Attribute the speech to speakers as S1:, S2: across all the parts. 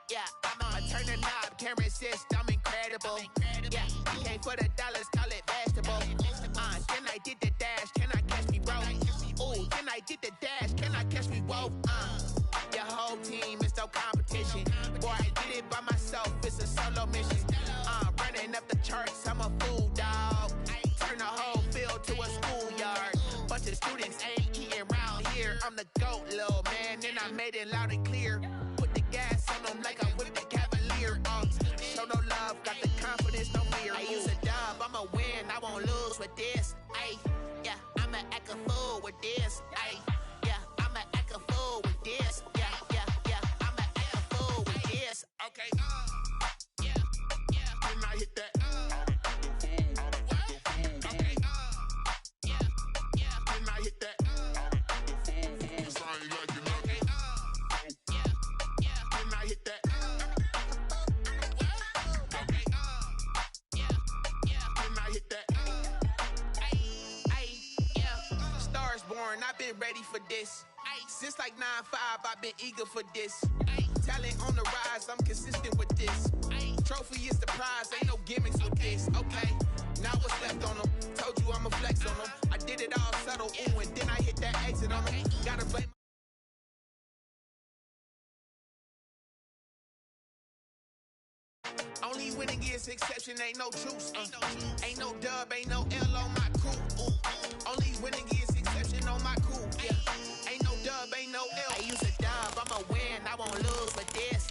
S1: Yeah, I'ma turn the knob, camera assist, I'm incredible. Yeah, you came for the dollars, call it vegetable. Then I did the dash, can I catch me, bro? Ooh, then I did the dash, can I catch me, whoa? Your whole team is no competition. Boy, I did it by myself, it's a solo mission. Running up the charts, I'm a fool, dog. Turn the whole field to a schoolyard. Bunch of students ain't eating round here. I'm the GOAT, little man, and I made it loud and clear. Put the gas on them like I whipped the Cavalier. Show no love, got the confidence, no fear. I use a dub, I'ma win, I won't lose with this. Yeah, I'ma act a fool with this. Yeah, I'ma act a fool with this. Yeah, I'ma act a fool with this. Okay, yeah, when I hit that. Okay, yeah, when I hit that. I've been ready for this. Since like 9-5, I've been eager for this. Talent on the rise, I'm consistent with this. Trophy is the prize, ain't no gimmicks with this. Okay, now what's left on them? Told you I'ma flex on them. I did it all subtle, ooh, and then I hit that exit on them. Gotta blame. Only winning is exception, ain't no truce. Ain't no dub, ain't no L on my crew. Only winning is exception on my crew. Yeah. Ain't no dub, ain't no L. I use a dub, I'ma win, I won't lose with this.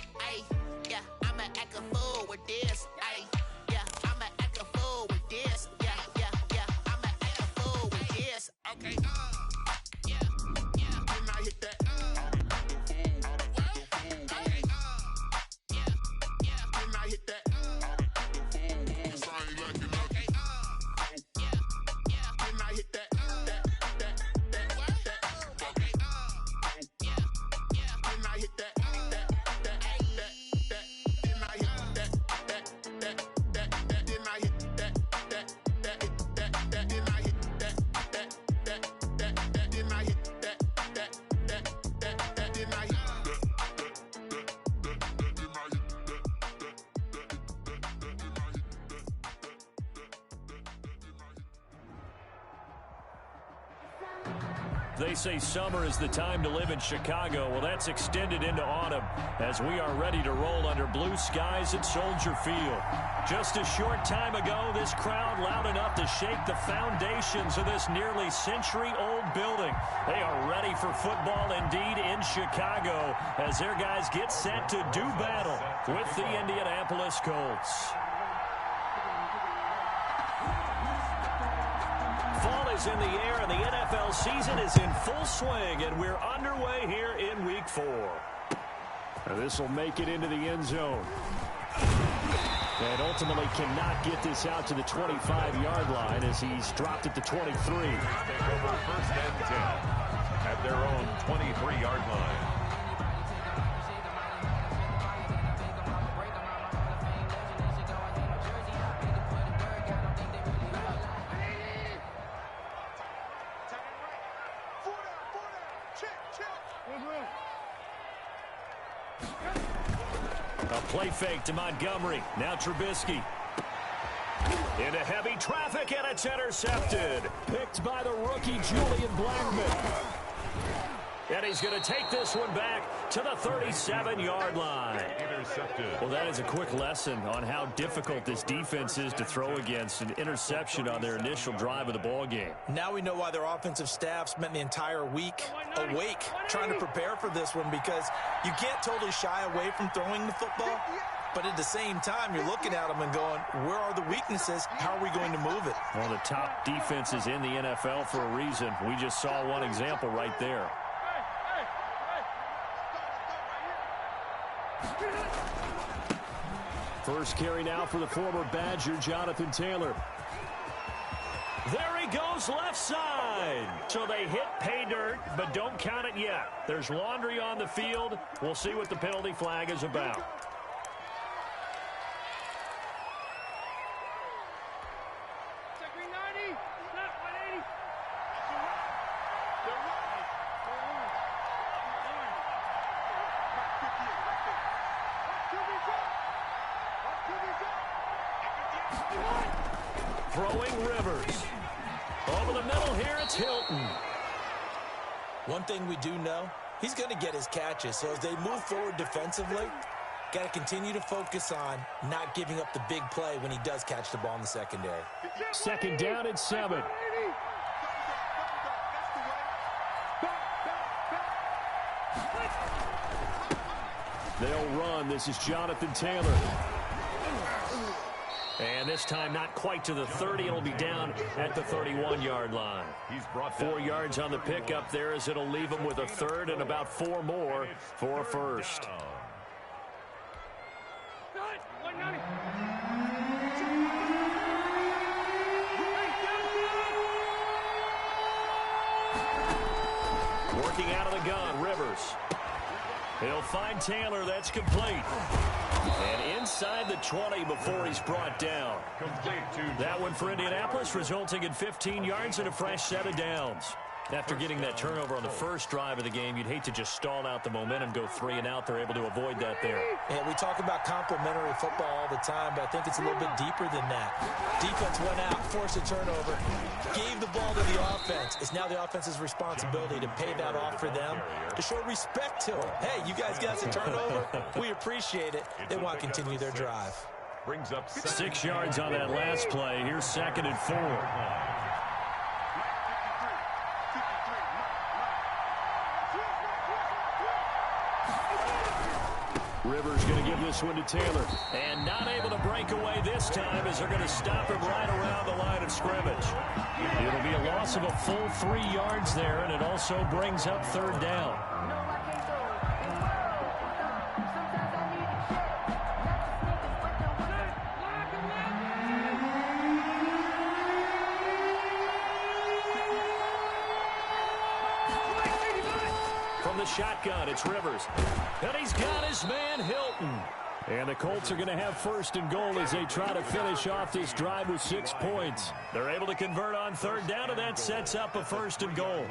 S1: Yeah, I'ma act a fool with this. Yeah, I'ma act a fool with this. Yeah, I'ma act a fool with this. Okay, yeah, when I hit that.
S2: They say summer is the time to live in Chicago. Well, that's extended into autumn as we are ready to roll under blue skies at Soldier Field. Just a short time ago, this crowd loud enough to shake the foundations of this nearly century-old building. They are ready for football indeed in Chicago as their guys get set to do battle with the Indianapolis Colts. Fall is in the air, and the NFL season is in full swing, and we're underway here in Week 4. This will make it into the end zone. And ultimately cannot get this out to the 25-yard line as he's dropped at the 23.
S3: Take over first and 10 at their own 23-yard line.
S2: A play fake to Montgomery. Now Trubisky. Into heavy traffic, and it's intercepted. Picked by the rookie Julian Blackmon. And he's going to take this one back to the 37-yard line.
S3: Intercepted.
S2: Well, that is a quick lesson on how difficult this defense is to throw against. An interception on their initial drive of the ball game.
S4: Now we know why their offensive staff spent the entire week awake trying to prepare for this one, because you can't totally shy away from throwing the football. But at the same time, you're looking at them and going, where are the weaknesses? How are we going to move it?
S2: One of the top defenses in the NFL for a reason. We just saw one example right there. First carry now for the former Badger, Jonathan Taylor. There he goes, left side. So they hit pay dirt, but don't count it yet. There's laundry on the field. We'll see what the penalty flag is about. Throwing Rivers. Over the middle here, it's Hilton.
S4: One thing we do know, he's going to get his catches. So as they move forward defensively, got to continue to focus on not giving up the big play when he does catch the ball in the secondary.
S2: Second down and 7. They'll run. This is Jonathan Taylor. And this time not quite to the 30. It'll be down at the 31-yard line.
S3: He's brought
S2: 4 yards on the pickup there as it'll leave him with a third and about 4 more for a first. Working out of the gun, Rivers. He'll find Taylor. That's complete. And inside the 20 before he's brought down. That one for Indianapolis, resulting in 15 yards and a fresh set of downs. After getting that turnover on the first drive of the game, you'd hate to just stall out the momentum, go 3 and out. They're able to avoid that there.
S4: Yeah, we talk about complementary football all the time, but I think it's a little bit deeper than that. Defense went out, forced a turnover, gave the ball to the offense. It's now the offense's responsibility to pay that off for them, to show respect to them. Hey, you guys got us a turnover. We appreciate it. They want to continue their drive.
S3: Brings up
S2: 6 yards on that last play. Here's 2nd and 4. Rivers going to give this one to Taylor. And not able to break away this time as they're going to stop him right around the line of scrimmage. It'll be a loss of a full 3 yards there, and it also brings up 3rd down. Shotgun, it's Rivers. And he's got his man, Hilton. And the Colts are going to have 1st and goal as they try to finish off this drive with 6 points. They're able to convert on 3rd down, and that sets up a 1st and goal.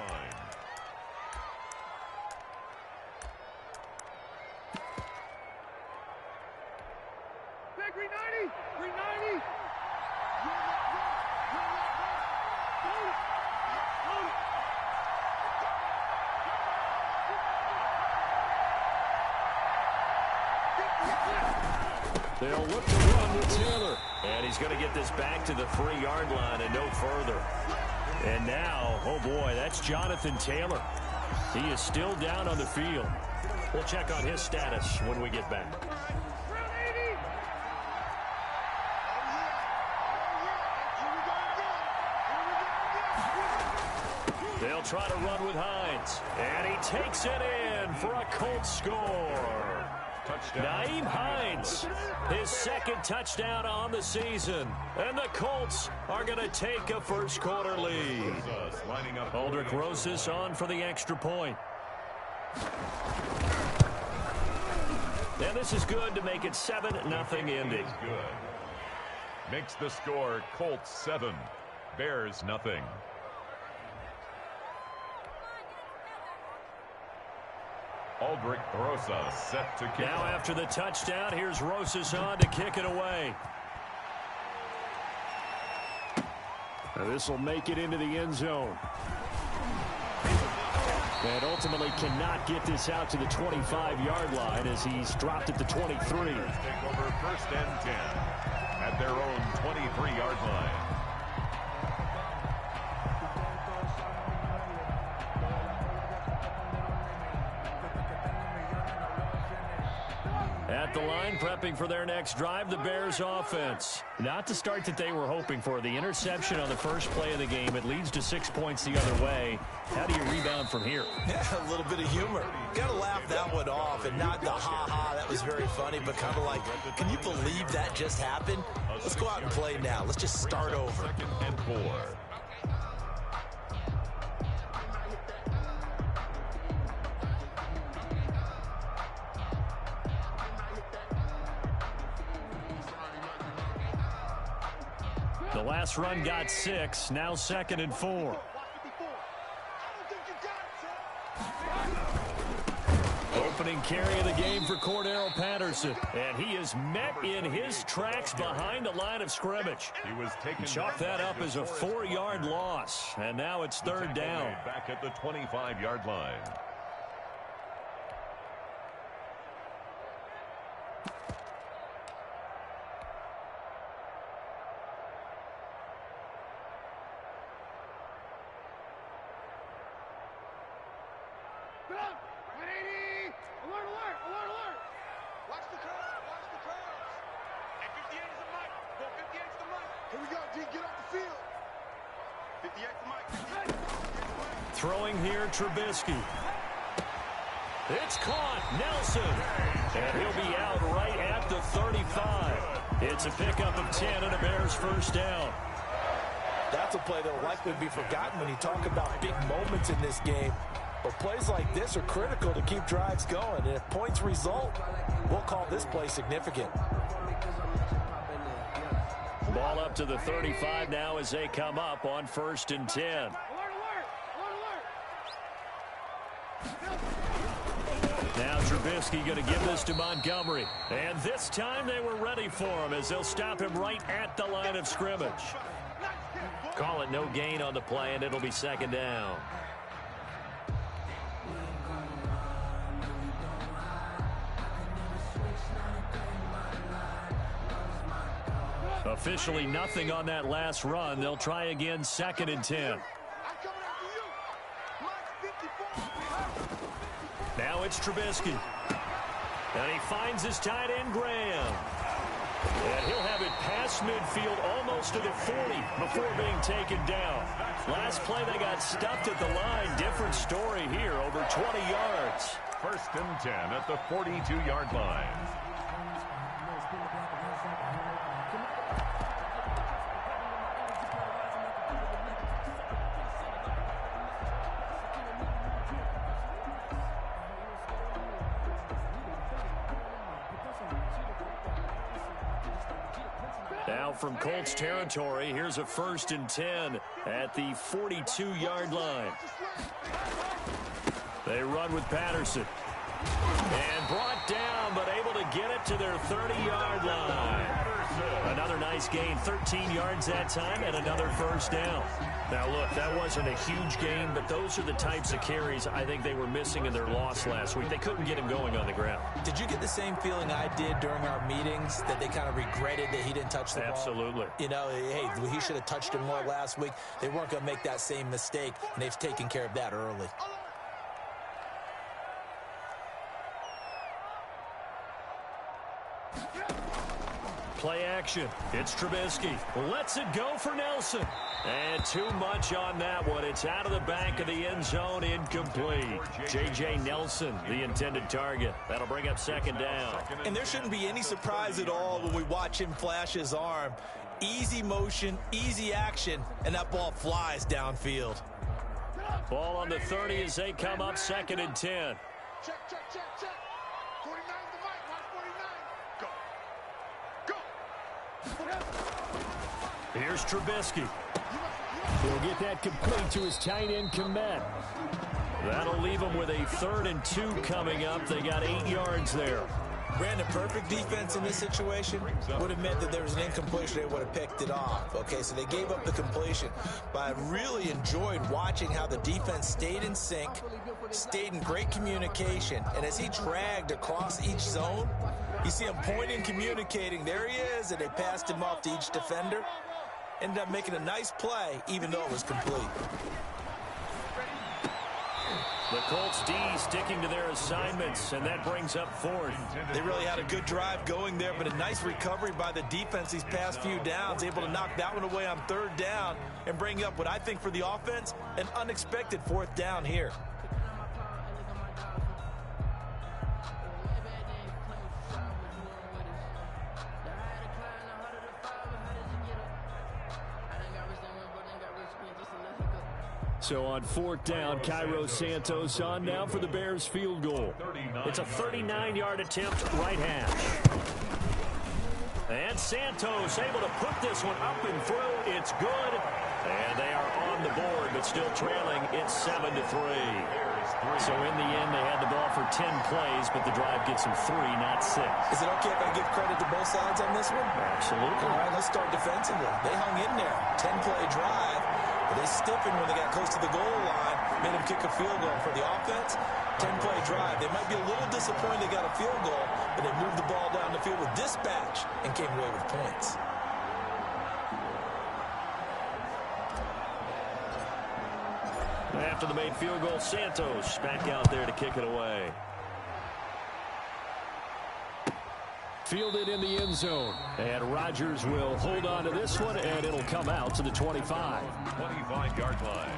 S2: They'll look to run with Taylor. And he's going to get this back to the 3-yard line and no further. And now, oh boy, that's Jonathan Taylor. He is still down on the field. We'll check on his status when we get back. They'll try to run with Hines. And he takes it in for a Colts score. Nyheim Hines, his 2nd touchdown on the season. And the Colts are going to take a first-quarter lead. Aldrick Rosas on for the extra point. And this is good to make it 7-0 Indy.
S3: Makes the score Colts 7, Bears nothing. Aldrick Rosas set to kick.
S2: Now after the touchdown, here's Rosas on to kick it away. This will make it into the end zone. And ultimately cannot get this out to the 25-yard line as he's dropped at the 23.
S3: Take over 1st and 10 at their own 23-yard line.
S2: At the line, prepping for their next drive, the Bears offense. Not the start that they were hoping for. The interception on the first play of the game, it leads to 6 points the other way. How do you rebound from here?
S4: Yeah, a little bit of humor. Got to laugh that one off and not the ha-ha, that was very funny, but kind of like, can you believe that just happened? Let's go out and play now. Let's just start over.
S3: 2nd and 4.
S2: The last run got 6, now 2nd and 4. opening carry of the game for Cordero Patterson. And he is met in his tracks behind the line of scrimmage.
S3: He was taken.
S2: Chalk that up as a 4-yard loss. And now it's third down.
S3: Back at the 25-yard line.
S2: Throwing here, Trubisky. It's caught. Nelson. And he'll be out right at the 35. It's a pickup of 10 and a Bears first down.
S4: That's a play that will likely be forgotten when you talk about big moments in this game. But plays like this are critical to keep drives going. And if points result, we'll call this play significant.
S2: Ball up to the 35 now as they come up on 1st and 10. Now Trubisky going to give this to Montgomery. And this time they were ready for him as they'll stop him right at the line of scrimmage. Call it no gain on the play, and it'll be 2nd down. Officially nothing on that last run. They'll try again 2nd and 10. Now it's Trubisky. And he finds his tight end, Graham. And he'll have it past midfield almost to the 40 before being taken down. Last play they got stuffed at the line. Different story here, over 20 yards.
S3: 1st and 10 at the 42-yard line.
S2: Now from Colts territory, here's a 1st and 10 at the 42-yard line. They run with Patterson. And brought down, but able to get it to their 30-yard line. Another nice gain, 13 yards that time, and another first down. Now, look, that wasn't a huge gain, but those are the types of carries I think they were missing in their loss last week. They couldn't get him going on the ground.
S4: Did you get the same feeling I did during our meetings, that they kind of regretted that he didn't touch the ball?
S2: Absolutely.
S4: You know, hey, he should have touched him more last week. They weren't going to make that same mistake, and they've taken care of that early.
S2: Play action. It's Trubisky. Lets it go for Nelson. And too much on that one. It's out of the back of the end zone, incomplete. J.J. Nelson, the intended target. That'll bring up 2nd down.
S4: And there shouldn't be any surprise at all when we watch him flash his arm. Easy motion, easy action, and that ball flies downfield.
S2: Ball on the 30 as they come up 2nd and 10.
S5: Check. 49 the mic. Watch 49. Go.
S2: Here's Trubisky. He'll get that complete to his tight end, Komet. That'll leave him with a 3rd and 2 coming up. They got 8 yards there.
S4: Brandon, perfect defense in this situation would have meant that there was an incompletion. They would have picked it off. Okay, so they gave up the completion. But I really enjoyed watching how the defense stayed in sync, stayed in great communication. And as he dragged across each zone, you see him pointing, communicating. There he is, and they passed him off to each defender. Ended up making a nice play, even though it was complete.
S2: The Colts D sticking to their assignments, and that brings up 4th.
S4: They really had a good drive going there, but a nice recovery by the defense these past few downs, able to knock that one away on 3rd down and bring up what I think for the offense, an unexpected 4th down here.
S2: So on 4th down, Cairo Santos on now for the Bears field goal. It's a 39-yard attempt, right hash. And Santos able to put this one up and through. It's good. And they are on the board, but still trailing. It's 7-3. So in the end, they had the ball for 10 plays, but the drive gets them 3, not 6.
S4: Is it okay if I give credit to both sides on this one?
S2: Absolutely.
S4: All right, let's start defensively. They hung in there. 10-play drive. But they stiffened when they got close to the goal line, made them kick a field goal. For the offense, 10-play drive. They might be a little disappointed they got a field goal, but they moved the ball down the field with dispatch and came away with points.
S2: After the made field goal, Santos back out there to kick it away. Fielded in the end zone. And Rodgers will hold on to this one, and it'll come out to the 25.
S3: 25-yard line.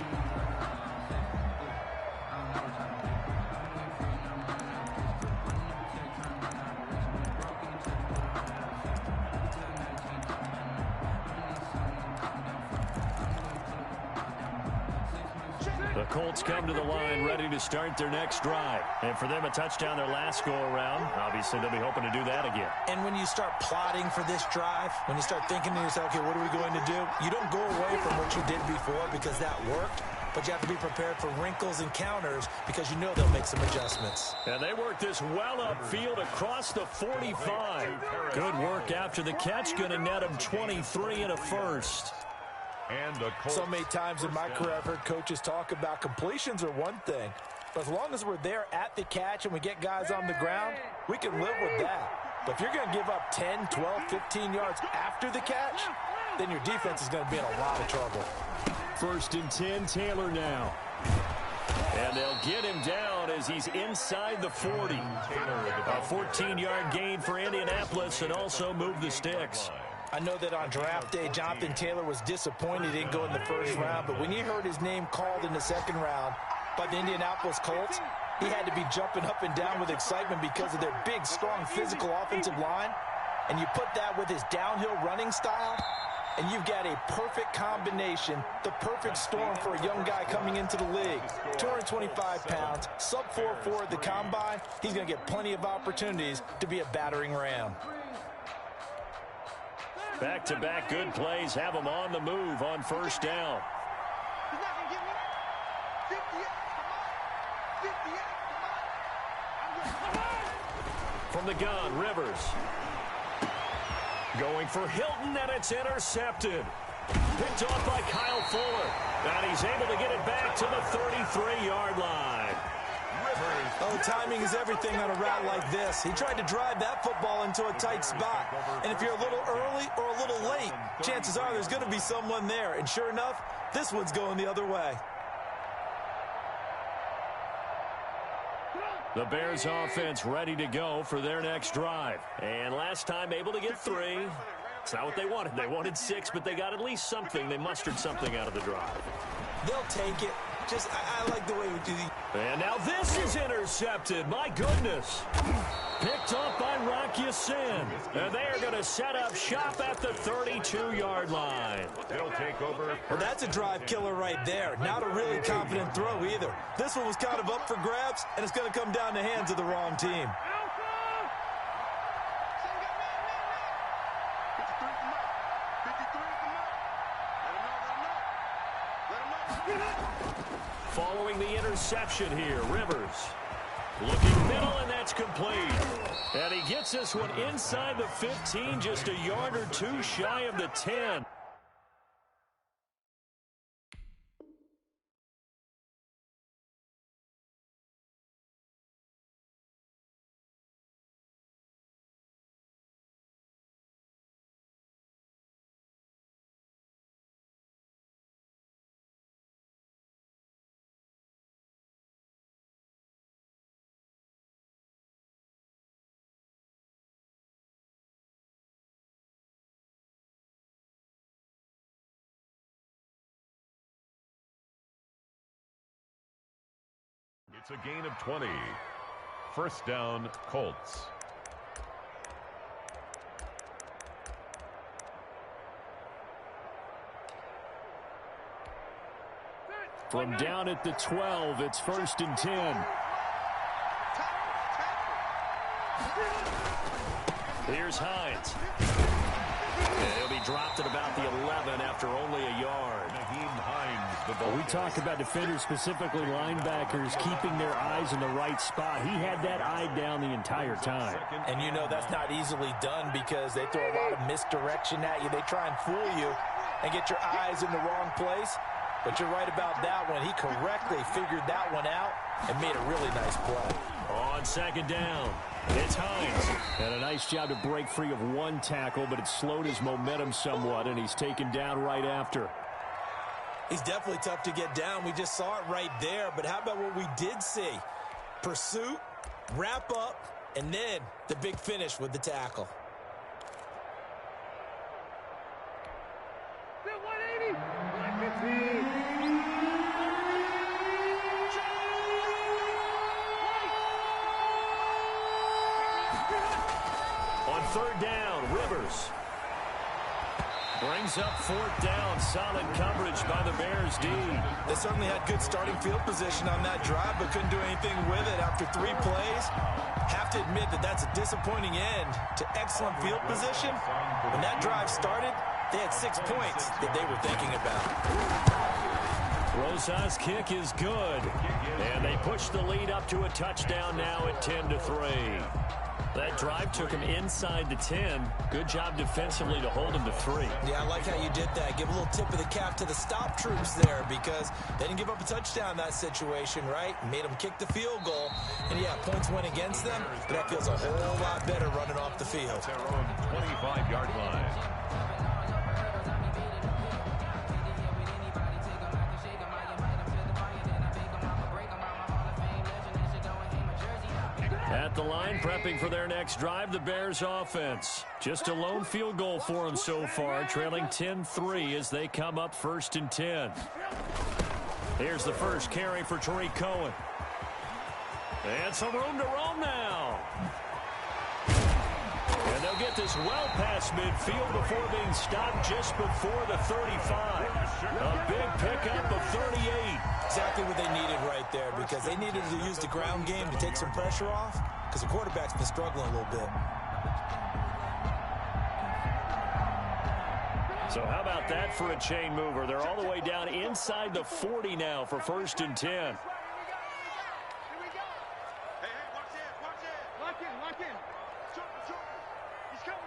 S2: The Colts come to the line ready to start their next drive. And for them, a touchdown their last go-around. Obviously, they'll be hoping to do that again.
S4: And when you start plotting for this drive, when you start thinking to yourself, okay, what are we going to do? You don't go away from what you did before because that worked. But you have to be prepared for wrinkles and counters because you know they'll make some adjustments.
S2: And they work this well upfield across the 45. Good work after the catch. Going to net them 23 and a first.
S3: And the Colts.
S4: So many times in my career, I've heard coaches talk about completions are one thing. But as long as we're there at the catch and we get guys on the ground, we can live with that. But if you're going to give up 10, 12, 15 yards after the catch, then your defense is going to be in a lot of trouble.
S2: 1st and 10, Taylor now. And they'll get him down as he's inside the 40. A 14-yard gain for Indianapolis and also move the sticks.
S4: I know that on draft day, Jonathan Taylor was disappointed he didn't go in the first round, but when he heard his name called in the second round by the Indianapolis Colts, he had to be jumping up and down with excitement because of their big, strong, physical offensive line. And you put that with his downhill running style, and you've got a perfect combination, the perfect storm for a young guy coming into the league. 225 pounds, sub 4.4 at the combine. He's going to get plenty of opportunities to be a battering ram.
S2: Back-to-back good plays have him on the move on first down.
S5: He's not going to give me 58.
S2: From the gun, Rivers. Going for Hilton, and it's intercepted. Picked off by Kyle Fuller. And he's able to get it back to the 33-yard line.
S4: Oh, timing is everything on a route like this. He tried to drive that football into a tight spot. And if you're a little early or a little late, chances are there's going to be someone there. And sure enough, this one's going the other way.
S2: The Bears offense ready to go for their next drive. And last time able to get 3. It's not what they wanted. They wanted 6, but they got at least something. They mustered something out of the drive.
S4: They'll take it. Just, I like the way we do the...
S2: And now this is intercepted. My goodness. Picked off by Rock Ya-Sin. And they are going to set up shop at the 32-yard line.
S3: It'll take over.
S4: Well, that's a drive killer right there. Not a really confident throw either. This one was kind of up for grabs, and it's going to come down the hands of the wrong team.
S2: Following the interception here, Rivers. Looking middle, and that's complete. And he gets this one inside the 15, just a yard or two shy of the 10.
S3: It's a gain of 20. First down, Colts.
S2: From down at the 12, it's 1st and 10. Here's Hines. And he'll be dropped at about the 11 after only a yard.
S3: the ball.
S2: We talk about defenders, specifically linebackers, keeping their eyes in the right spot. He had that eye down the entire time.
S4: And you know that's not easily done because they throw a lot of misdirection at you. They try and fool you and get your eyes in the wrong place. But you're right about that one. He correctly figured that one out and made a really nice play.
S2: On second down, it's Hines. And a nice job to break free of one tackle, but it slowed his momentum somewhat, and he's taken down right after.
S4: He's definitely tough to get down. We just saw it right there. But how about what we did see? Pursuit, wrap up, and then the big finish with the tackle.
S2: On third down, Rivers brings up fourth down. Solid coverage by the Bears D.
S4: They certainly had good starting field position on that drive, but couldn't do anything with it after 3 plays. Have to admit that that's a disappointing end to excellent field position. When that drive started, they had 6 points that they were thinking about.
S2: Rosas' kick is good, and they push the lead up to a touchdown now at 10-3. That drive took him inside the 10. Good job defensively to hold him to 3.
S4: Yeah, I like how you did that. Give a little tip of the cap to the stop troops there because they didn't give up a touchdown in that situation, right? Made them kick the field goal. And, yeah, points went against them, but that feels a whole lot better running off the field.
S3: Their own 25-yard line.
S2: At the line, prepping for their next drive, the Bears offense. Just a lone field goal for them so far, trailing 10-3 as they come up 1st and 10. Here's the first carry for Tariq Cohen. And some room to roam now. And they'll get this well past midfield before being stopped just before the 35. A big pickup of 38.
S4: Exactly what they needed right there because they needed to use the ground game to take some pressure off because the quarterback's been struggling a little bit.
S2: So how about that for a chain mover? They're all the way down inside the 40 now for 1st and 10.
S5: Here we go. Hey, watch it. Lock in. He's coming.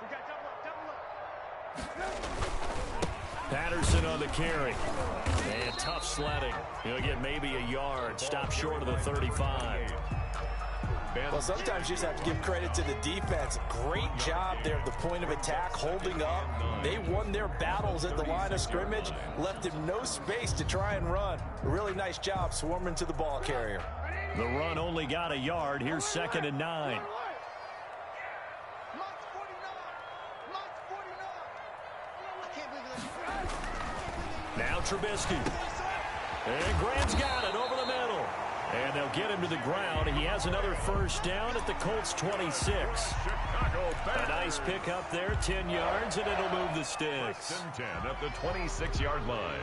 S5: We got double up.
S2: Patterson on the carry. And tough sledding. He'll get maybe a yard. Stop short of the 35.
S4: Well, sometimes you just have to give credit to the defense. Great job there at the point of attack, holding up. They won their battles at the line of scrimmage, left him no space to try and run. A really nice job swarming to the ball carrier.
S2: The run only got a yard. Here's 2nd and 9. Now Trubisky. And Grant's got it over the middle. And they'll get him to the ground. He has another first down at the Colts 26. A nice pickup there, 10 yards, and it'll move the sticks.
S3: 1st and 10 at the 26-yard line.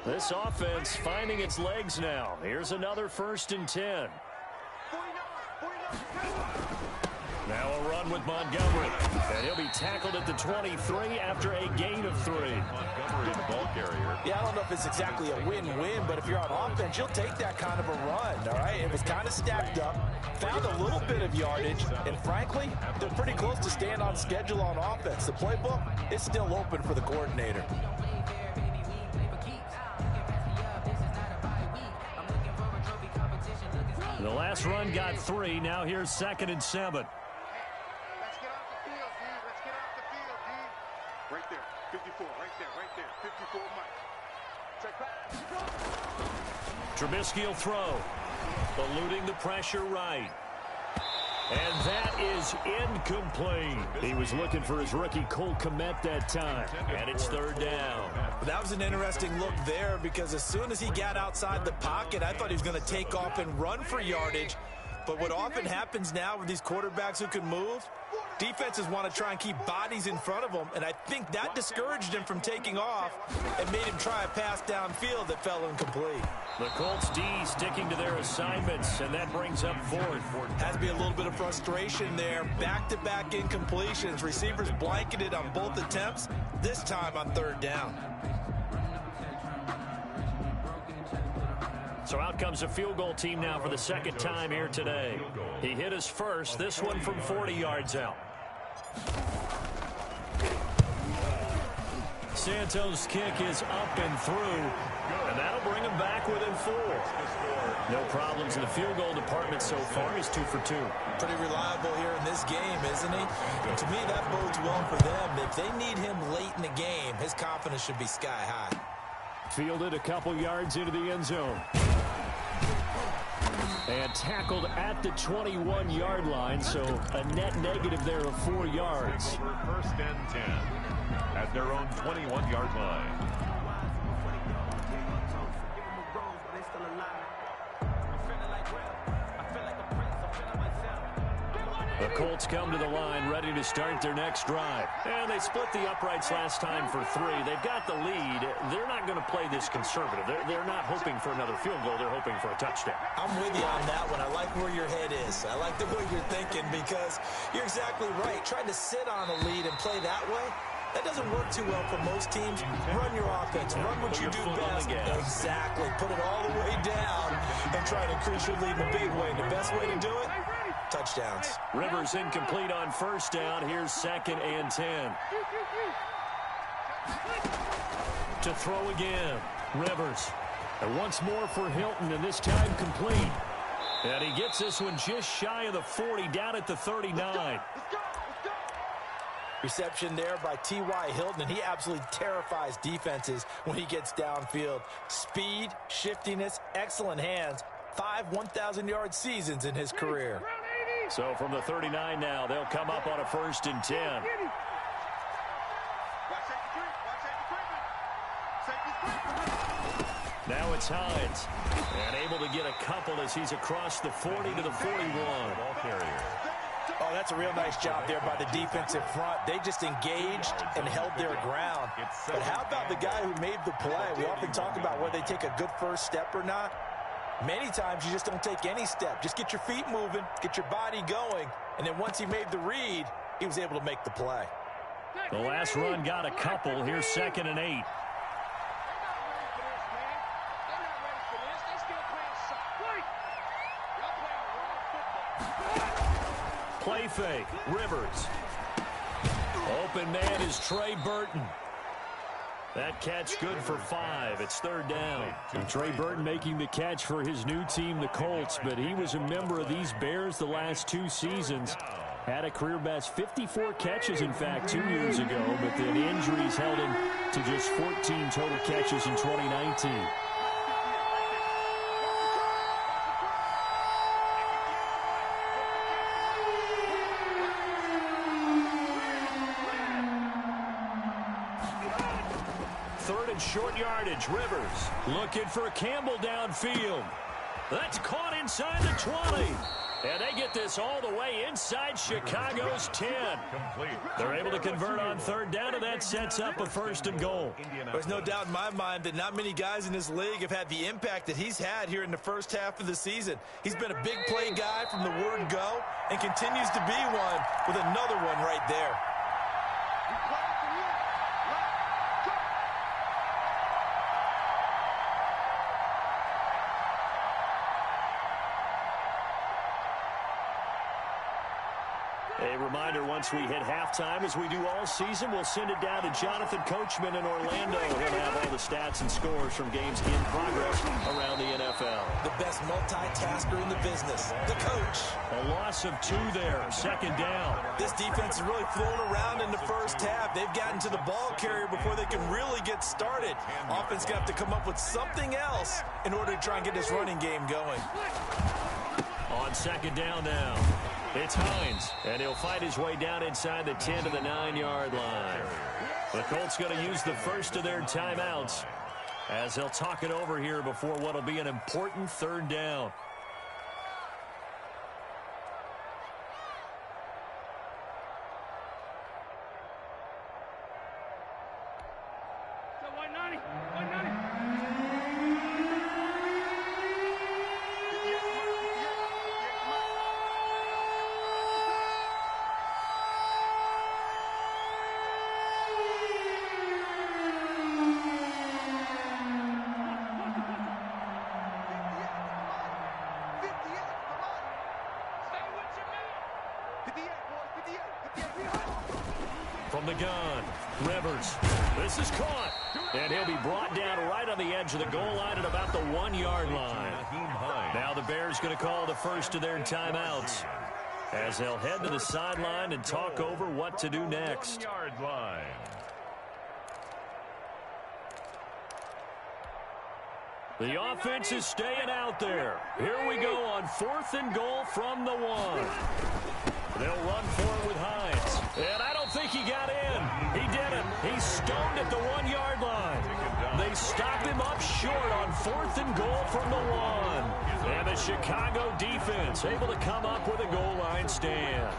S2: This offense finding its legs now. Here's another 1st and 10. Now a run with Montgomery. And he'll be tackled at the 23 after a gain of 3.
S3: Montgomery, the ball carrier.
S4: Yeah, I don't know if it's exactly a win-win, but if you're on offense, you'll take that kind of a run, all right? It was kind of stacked up, found a little bit of yardage, and frankly, they're pretty close to staying on schedule on offense. The playbook is still open for the coordinator.
S2: The last run got 3. Now here's 2nd and 7.
S5: Let's get off the field, D. Let's get off the field, D. Right there. 54. Right there. 54 Mike.
S2: Trubisky will throw. Eluding the pressure right. And that is incomplete. He was looking for his rookie Cole Kmet that time. And it's 3rd down.
S4: That was an interesting look there because as soon as he got outside the pocket, I thought he was going to take off and run for yardage. But what often happens now with these quarterbacks who can move, defenses want to try and keep bodies in front of them, and I think that discouraged him from taking off and made him try a pass downfield that fell incomplete.
S2: The Colts D sticking to their assignments, and that brings up 4th.
S4: Has to be a little bit of frustration there. Back-to-back incompletions. Receivers blanketed on both attempts, this time on 3rd down.
S2: So out comes a field goal team now for the second time here today. He hit his first, this one from 40 yards out. Santos' kick is up and through, and that'll bring him back within 4. No problems in the field goal department so far. He's 2 for 2.
S4: Pretty reliable here in this game, isn't he? And to me, that bodes well for them. If they need him late in the game, his confidence should be sky high.
S2: Fielded a couple yards into the end zone. And tackled at the 21-yard line, so a net negative there of 4 yards.
S3: First and 10 at their own 21-yard line.
S2: The Colts come to the line ready to start their next drive. And they split the uprights last time for 3. They've got the lead. They're not going to play this conservative. They're not hoping for another field goal. They're hoping for a touchdown.
S4: I'm with you on that one. I like where your head is. I like the way you're thinking because you're exactly right. Trying to sit on a lead and play that way, that doesn't work too well for most teams. Run your offense. Run what you do best. Exactly. Put it all the way down and try to increase your lead in a big way. The best way to do it? Touchdowns.
S2: Rivers incomplete on first down. Here's 2nd and 10. To throw again. Rivers. And once more for Hilton, and this time complete. And he gets this one just shy of the 40, down at the 39.
S4: Reception there by T.Y. Hilton, and he absolutely terrifies defenses when he gets downfield. Speed, shiftiness, excellent hands. 5 1,000-yard seasons in his career.
S2: So from the 39 now, they'll come up on a 1st and 10. Now it's Hines. And able to get a couple as he's across the 40 to the 41.
S3: Ball carrier.
S4: Oh, that's a real nice job there by the defensive front. They just engaged and held their ground. But how about the guy who made the play? We often talk about whether they take a good first step or not. Many times you just don't take any step. Just get your feet moving, get your body going, and then once he made the read, he was able to make the play.
S2: The last run got a couple. Here's 2nd and 8. Play fake. Rivers. Open man is Trey Burton. That catch good for 5. It's 3rd down. And Trey Burton making the catch for his new team, the Colts, but he was a member of these Bears the last 2 seasons. Had a career best 54 catches, in fact, 2 years ago, but then injuries held him to just 14 total catches in 2019. Short yardage. Rivers looking for Campbell downfield. That's caught inside the 20. And they get this all the way inside Chicago's 10. They're able to convert on 3rd down, and that sets up a 1st and goal.
S4: There's no doubt in my mind that not many guys in this league have had the impact that he's had here in the first half of the season. He's been a big play guy from the word go and continues to be one with another one right there.
S2: A reminder, once we hit halftime, as we do all season, we'll send it down to Jonathan Coachman in Orlando. He'll have all the stats and scores from games in progress around the NFL.
S4: The best multitasker in the business, the coach.
S2: A loss of 2 there, 2nd down.
S4: This defense is really flown around in the first half. They've gotten to the ball carrier before they can really get started. Offense got to come up with something else in order to try and get this running game going.
S2: On 2nd down now. It's Hines, and he'll fight his way down inside the 10 to the 9-yard line. The Colts going to use the first of their timeouts as they'll talk it over here before what will be an important 3rd down. From the gun, Rivers. This is caught. And he'll be brought down right on the edge of the goal line at about the 1-yard line. Now the Bears going to call the first of their timeouts as they'll head to the sideline and talk over what to do next.
S3: 1-yard line.
S2: The offense is staying out there. Here we go on 4th and goal from the 1. They'll run for it with Hines. And I don't think he got in. He didn't. He's stoned at the 1-yard line. They stop him up short on 4th and goal from the 1. And the Chicago defense able to come up with a goal line stand.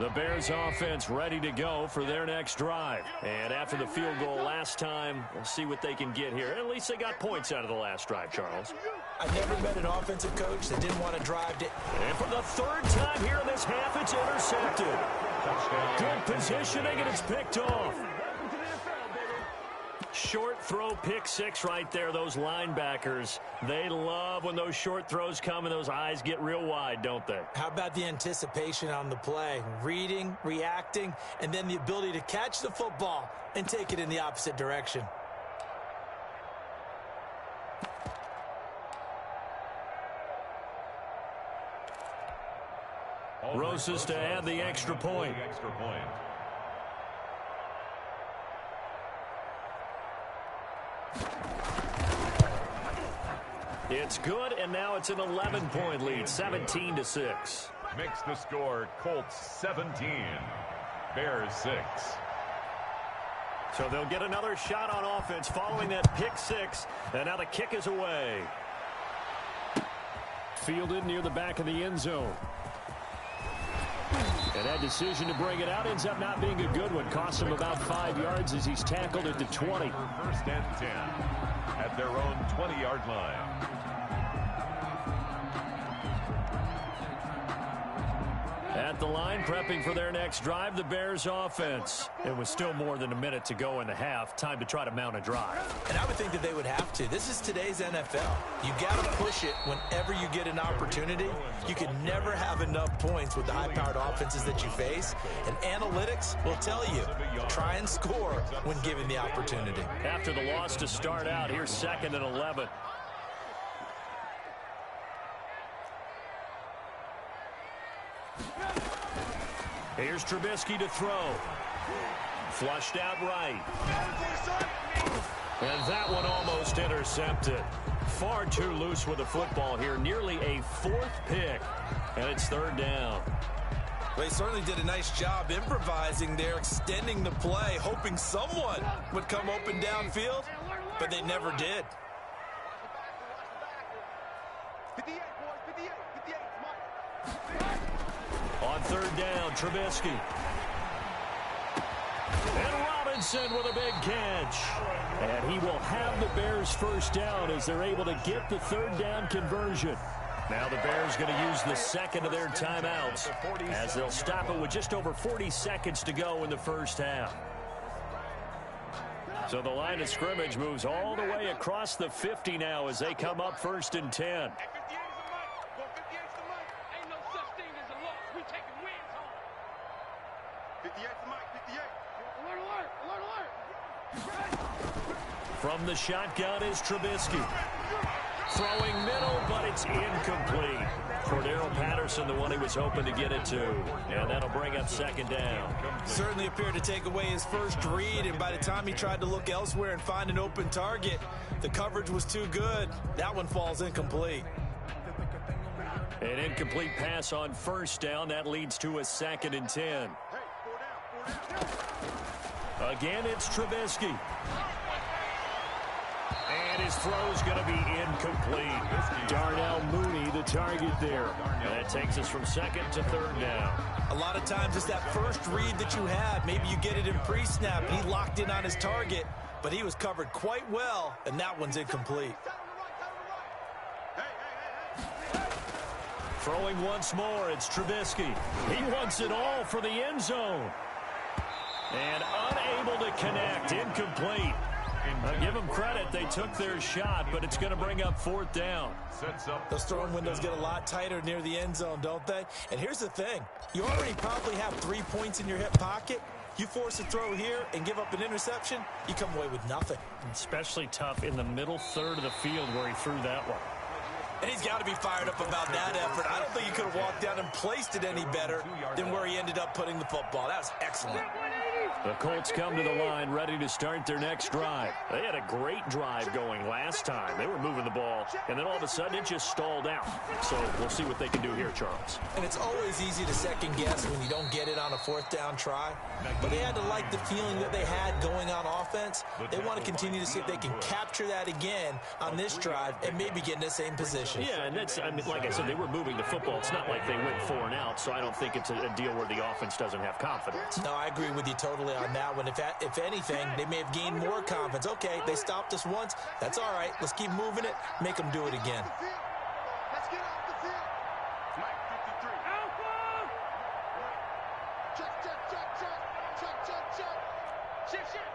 S2: The Bears offense ready to go for their next drive. And after the field goal last time, we'll see what they can get here. At least they got points out of the last drive, Charles.
S4: I've never met an offensive coach that didn't want to drive to...
S2: And for the 3rd time here in this half, it's intercepted. Good positioning, and it's picked off. Short throw, pick 6 right there. Those linebackers, they love when those short throws come and those eyes get real wide, don't they?
S4: How about the anticipation on the play? Reading, reacting, and then the ability to catch the football and take it in the opposite direction.
S2: Rosas to add the extra point. It's good, and now it's an 11-point lead, 17-6.
S3: Makes the score Colts 17, Bears 6.
S2: So they'll get another shot on offense following that pick 6, and now the kick is away. Fielded near the back of the end zone. And that decision to bring it out ends up not being a good one. Costs him about 5 yards as he's tackled at the 20.
S3: 1st and 10 at their own 20-yard line.
S2: At the line, prepping for their next drive, the Bears offense. It was still more than a minute to go in the half. Time to try to mount a drive.
S4: And I would think that they would have to. This is today's NFL. You got to push it whenever you get an opportunity. You can never have enough points with the high-powered offenses that you face. And analytics will tell you, try and score when given the opportunity.
S2: After the loss to start out, here's 2nd and 11. Here's Trubisky to throw. Flushed out right. And that one almost intercepted. Far too loose with the football here. Nearly a 4th pick. And it's 3rd down.
S4: They certainly did a nice job improvising there, extending the play, hoping someone would come open downfield, but they never did.
S5: 58, boys, 58, 58,
S2: On 3rd down, Trubisky. And Robinson with a big catch. And he will have the Bears 1st down as they're able to get the 3rd down conversion. Now the Bears going to use the 2nd of their timeouts as they'll stop it with just over 40 seconds to go in the 1st half. So the line of scrimmage moves all the way across the 50 now as they come up 1st and 10. From the shotgun is Trubisky. Throwing middle, but it's incomplete. Cordero Patterson, the one he was hoping to get it to. And that'll bring up 2nd down.
S4: Certainly appeared to take away his first read, and by the time he tried to look elsewhere and find an open target, the coverage was too good. That one falls incomplete.
S2: An incomplete pass on 1st down. That leads to a 2nd and 10. Again, it's Trubisky. And his throw's going to be incomplete. Darnell Mooney, the target there. And that takes us from 2nd to 3rd down.
S4: A lot of times it's that first read that you have. Maybe you get it in pre-snap. He locked in on his target, but he was covered quite well, and that one's incomplete.
S2: Throwing once more, it's Trubisky. He wants it all for the end zone. And unable to connect, incomplete. Give them credit. They took their shot, but it's going to bring up 4th down.
S4: Those throwing windows get a lot tighter near the end zone, don't they? And here's the thing. You already probably have 3 points in your hip pocket. You force a throw here and give up an interception, you come away with nothing.
S2: Especially tough in the middle third of the field where he threw that one.
S4: And he's got to be fired up about that effort. I don't think he could have walked down and placed it any better than where he ended up putting the football. That was excellent.
S2: The Colts come to the line ready to start their next drive. They had a great drive going last time. They were moving the ball, and then all of a sudden it just stalled out. So we'll see what they can do here, Charles.
S4: And it's always easy to second guess when you don't get it on a 4th down try. But they had to like the feeling that they had going on offense. They want to continue to see if they can capture that again on this drive and maybe get in the same position.
S2: Yeah, and that's, I mean, like I said, they were moving the football. It's not like they went 4 and out, so I don't think it's a deal where the offense doesn't have confidence.
S4: No, I agree with you totally on that one. If anything, they may have gained more confidence. Okay, they stopped us once. That's all right. Let's keep moving it. Make them do it again.
S5: Let's get off the field. Mike, 53. Alpha! Check, check, check, check. Check, check, check. Shift, shift.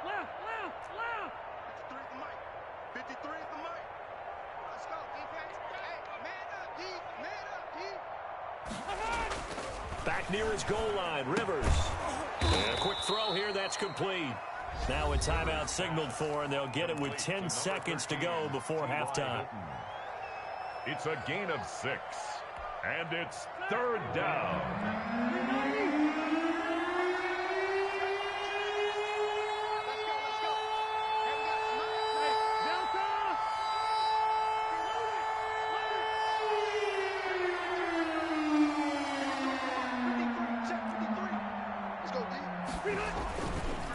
S5: Left, left, left. 53 is the mic. 53 is the mic. Let's go, defense. Hey, man up, D. Man up, D.
S2: Back near his goal line, Rivers. And a quick throw here, that's complete. Now a timeout signaled for, and they'll get it with 10 seconds to go before halftime.
S3: It's a gain of 6, and it's 3rd down.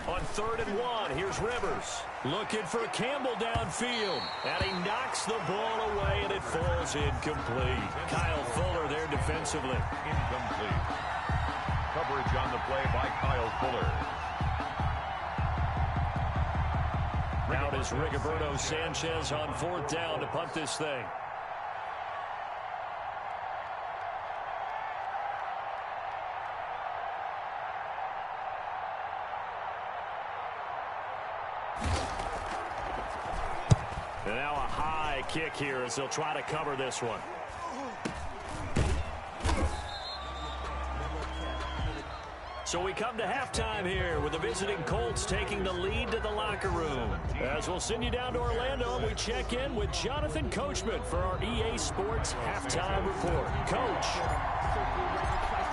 S2: On 3rd and 1, here's Rivers. Looking for Campbell downfield. And he knocks the ball away, and it falls incomplete. Kyle Fuller there defensively.
S3: Incomplete. Coverage on the play by Kyle Fuller.
S2: Out is Rigoberto Sanchez on 4th down to punt this thing. And now a high kick here as they'll try to cover this one. So we come to halftime here with the visiting Colts taking the lead to the locker room. As we'll send you down to Orlando, we check in with Jonathan Coachman for our EA Sports Halftime Report. Coach,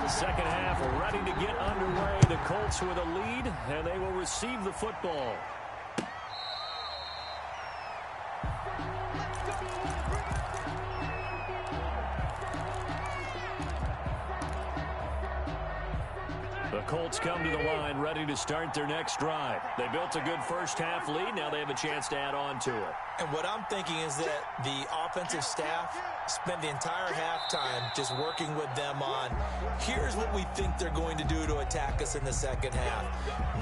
S2: the second half ready to get underway. The Colts with a lead, and they will receive the football. The Colts come to the line ready to start their next drive. They built a good first half lead. Now they have a chance to add on to it.
S4: And what I'm thinking is that the offensive staff spent the entire halftime just working with them on, here's what we think they're going to do to attack us in the second half.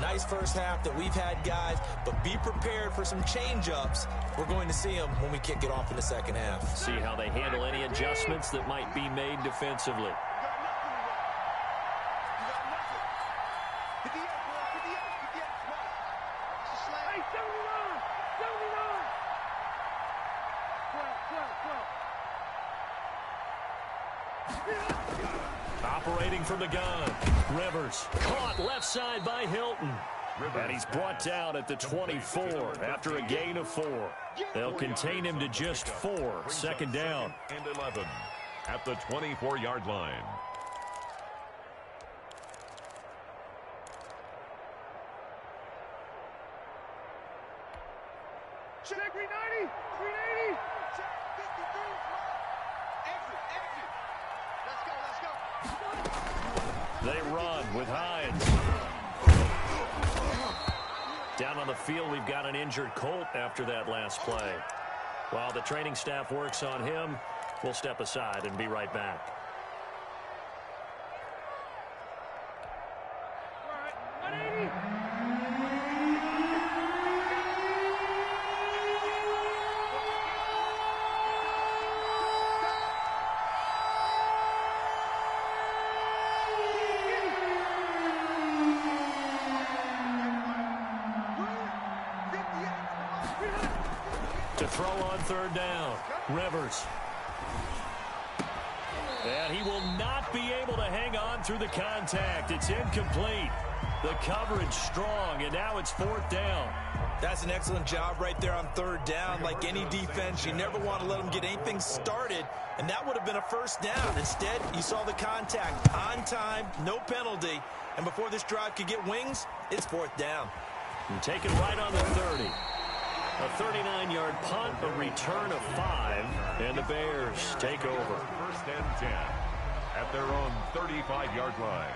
S4: Nice first half that we've had, guys, but be prepared for some change-ups. We're going to see them when we kick it off in the second half.
S2: See how they handle any adjustments that might be made defensively. Operating from the gun, Rivers caught left side by Hilton. And he's brought down at the 24 after a gain of 4. They'll contain him to just 4. Second down.
S3: And 11 at the 24-yard line.
S5: Check 390, 380. Check 53. Exit, exit. Let's go, let's go.
S2: They run with Hines. Down on the field, we've got an injured Colt after that last play. While the training staff works on him, we'll step aside and be right back.
S5: All right, 180.
S2: To throw on third down. Rivers. And he will not be able to hang on through the contact. It's incomplete. The coverage strong, and now it's fourth down.
S4: That's an excellent job right there on third down. Like any defense, you never want to let them get anything started, and that would have been a first down. Instead, you saw the contact on time, no penalty, and before this drive could get wings, it's fourth down.
S2: And taken right on the 30. A 39-yard punt, a return of 5, and the Bears take over.
S3: First and 10 at their own 35-yard line.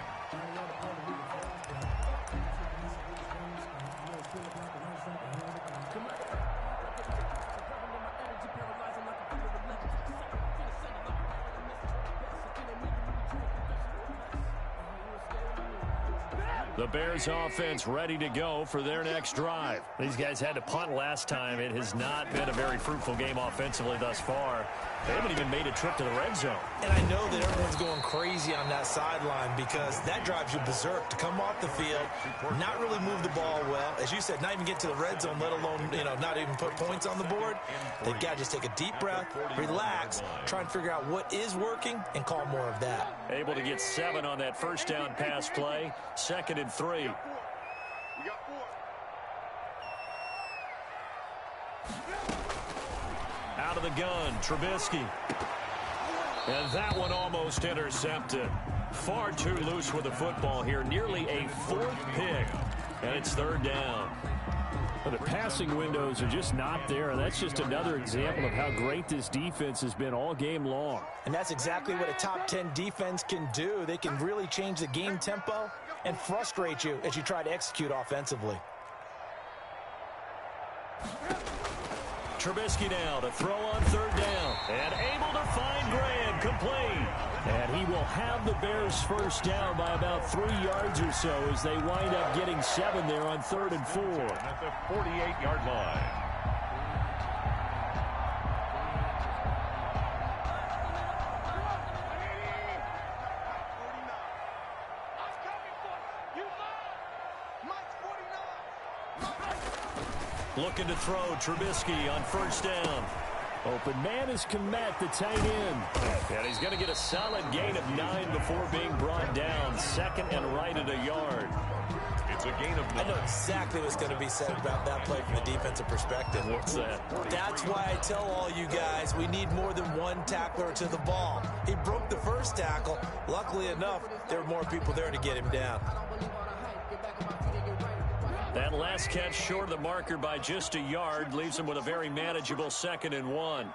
S2: The Bears offense ready to go for their next drive. These guys had to punt last time. It has not been a very fruitful game offensively thus far. They haven't even made a trip to the red zone.
S4: And I know that everyone's going crazy on that sideline because that drives you berserk to come off the field, not really move the ball well. As you said, not even get to the red zone, let alone, not even put points on the board. They've got to just take a deep breath, relax, try and figure out what is working, and call more of that.
S2: Able to get 7 on that first down pass play. 2nd and 3.
S5: We got 4.
S2: Out of the gun, Trubisky. And that one almost intercepted. Far too loose with the football here. Nearly a 4th pick. And it's third down.
S6: Well, the passing windows are just not there, and that's just another example of how great this defense has been all game long.
S4: And that's exactly what a top 10 defense can do. They can really change the game tempo and frustrate you as you try to execute offensively.
S2: Trubisky now to throw on third down. And able to find Graham, complete. And he will have the Bears first down by about 3 yards or so as they wind up getting 7 there on 3rd and 4.
S3: At the 48-yard line.
S2: Looking to throw, Trubisky on first down.
S6: Open man is Komet, the tight end.
S2: And he's going to get a solid gain of 9 before being brought down. 2nd and right at a yard.
S3: It's a gain of 9.
S4: I know exactly what's going to be said about that play from the defensive perspective.
S2: What's that?
S4: That's why I tell all you guys we need more than one tackler to the ball. He broke the first tackle. Luckily enough, there were more people there to get him down.
S2: That last catch short of the marker by just a yard leaves him with a very manageable 2nd and 1.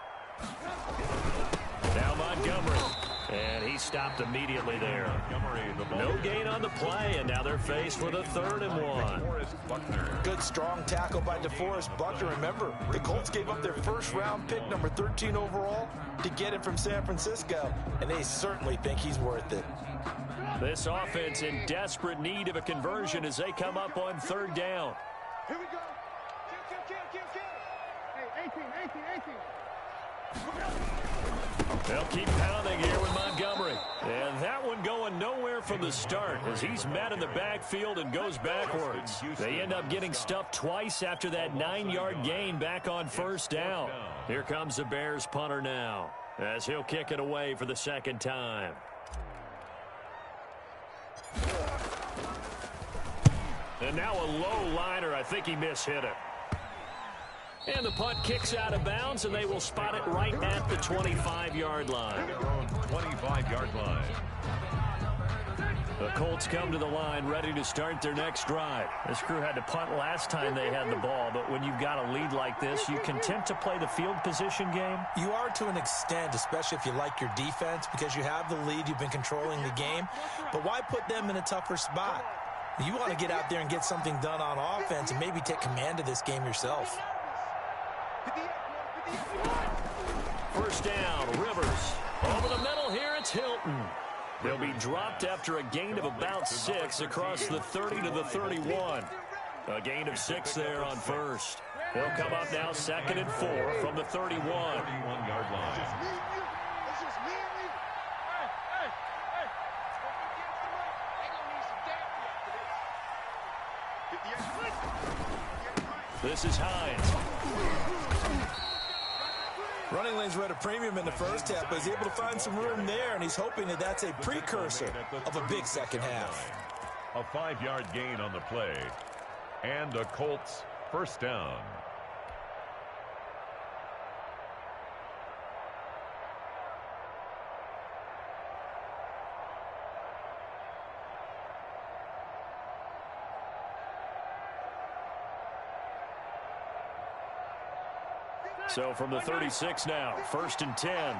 S2: Now Montgomery. And he stopped immediately there. No gain on the play, and now they're faced with a 3rd and 1.
S4: Good strong tackle by DeForest Buckner. Remember, the Colts gave up their first-round pick, number 13 overall, to get him from San Francisco, and they certainly think he's worth it.
S2: This offense in desperate need of a conversion as they come up on 3rd down.
S5: Here we go. Kill. Hey, 18.
S2: They'll keep pounding here with Montgomery. And that one going nowhere from the start as he's met in the backfield and goes backwards. They end up getting stuffed twice after that 9-yard gain back on first down. Here comes the Bears punter now as he'll kick it away for the 2nd time. And now a low liner. I think he mishit it. And the punt kicks out of bounds, and they will spot it right at the 25-yard line.
S3: Their own 25-yard line.
S2: The Colts come to the line ready to start their next drive. This crew had to punt last time they had the ball, but when you've got a lead like this, you content to play the field position game?
S4: You are to an extent, especially if you like your defense, because you have the lead, you've been controlling the game. But why put them in a tougher spot? You want to get out there and get something done on offense and maybe take command of this game yourself.
S2: First down, Rivers. Over the middle here, it's Hilton. They'll be dropped after a gain of about 6 across the 30 to the 31. A gain of 6 there on first. They'll come up now 2nd and 4 from the 31.
S3: 31-yard line.
S2: This is Hines.
S4: Running lanes were at a premium in the first half, but he's able to find some room there, and he's hoping that that's a precursor of a big second half.
S3: A 5-yard gain on the play, and a Colts first down.
S2: So from the 36 now, 1st and 10.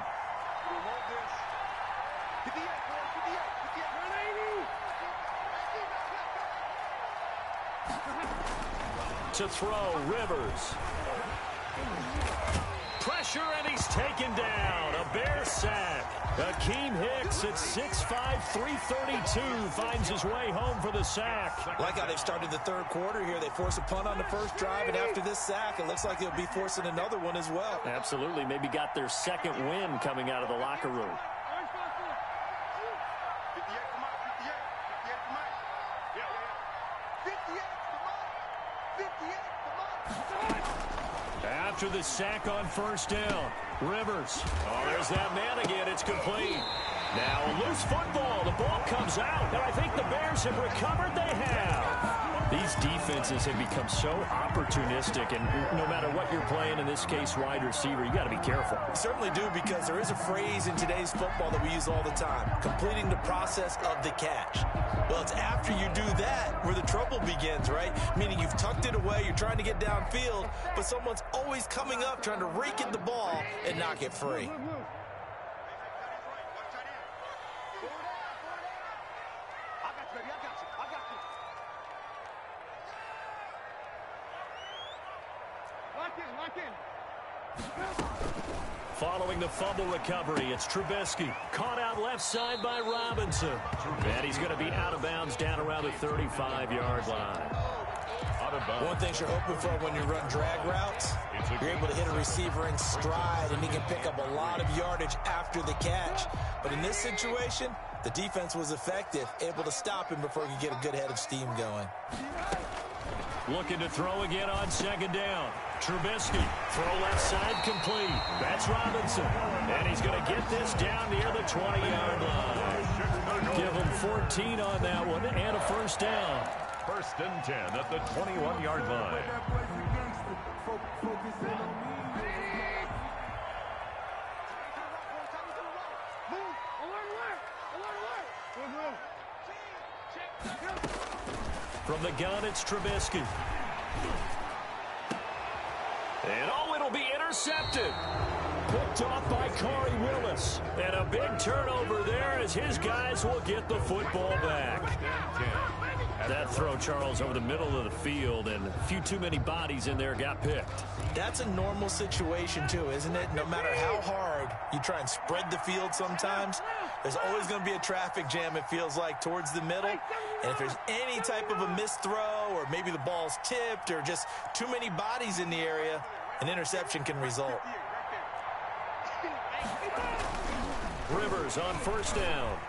S2: To throw, Rivers. Pressure, and he's taken down. A Bear sack. Akeem Hicks at 6'5", 332 finds his way home for the sack.
S4: Like how they've started the third quarter here. They force a punt on the first drive, and after this sack, it looks like they'll be forcing another one as well.
S2: Absolutely. Maybe got their second win coming out of the locker room. After the sack on first down, Rivers. Oh, there's that man again. It's complete. Now a loose football. The ball comes out, and I think the Bears have recovered. They have. These defenses have become so opportunistic, and no matter what you're playing, in this case wide receiver, you got to be careful.
S4: You certainly do, because there is a phrase in today's football that we use all the time: completing the process of the catch. Well, it's after you do that where the trouble begins, right? Meaning you've tucked it away, you're trying to get downfield, but someone's always coming up trying to rake at the ball and knock it free.
S2: Following the fumble recovery, it's Trubisky. Caught out left side by Robinson. And he's going to be out of bounds down around the 35-yard line.
S4: One thing you're hoping for when you run drag routes, you're able to hit a receiver in stride, and he can pick up a lot of yardage after the catch. But in this situation, the defense was effective, able to stop him before he could get a good head of steam going.
S2: Looking to throw again on second down. Trubisky, throw left side complete. That's Robinson. And he's going to get this down near the 20-yard line. Give him 14 on that one and a first down.
S3: 1st and 10 at the 21-yard line.
S2: From the gun, it's Trubisky. And oh, it'll be intercepted. Picked off by Corey Willis. And a big turnover there as his guys will get the football back. That throw, Charles, over the middle of the field, and a few too many bodies in there got picked.
S4: That's a normal situation, too, isn't it? No matter how hard you try and spread the field sometimes, there's always going to be a traffic jam, it feels like, towards the middle. And if there's any type of a missed throw, or maybe the ball's tipped, or just too many bodies in the area, an interception can result.
S2: Rivers on first down.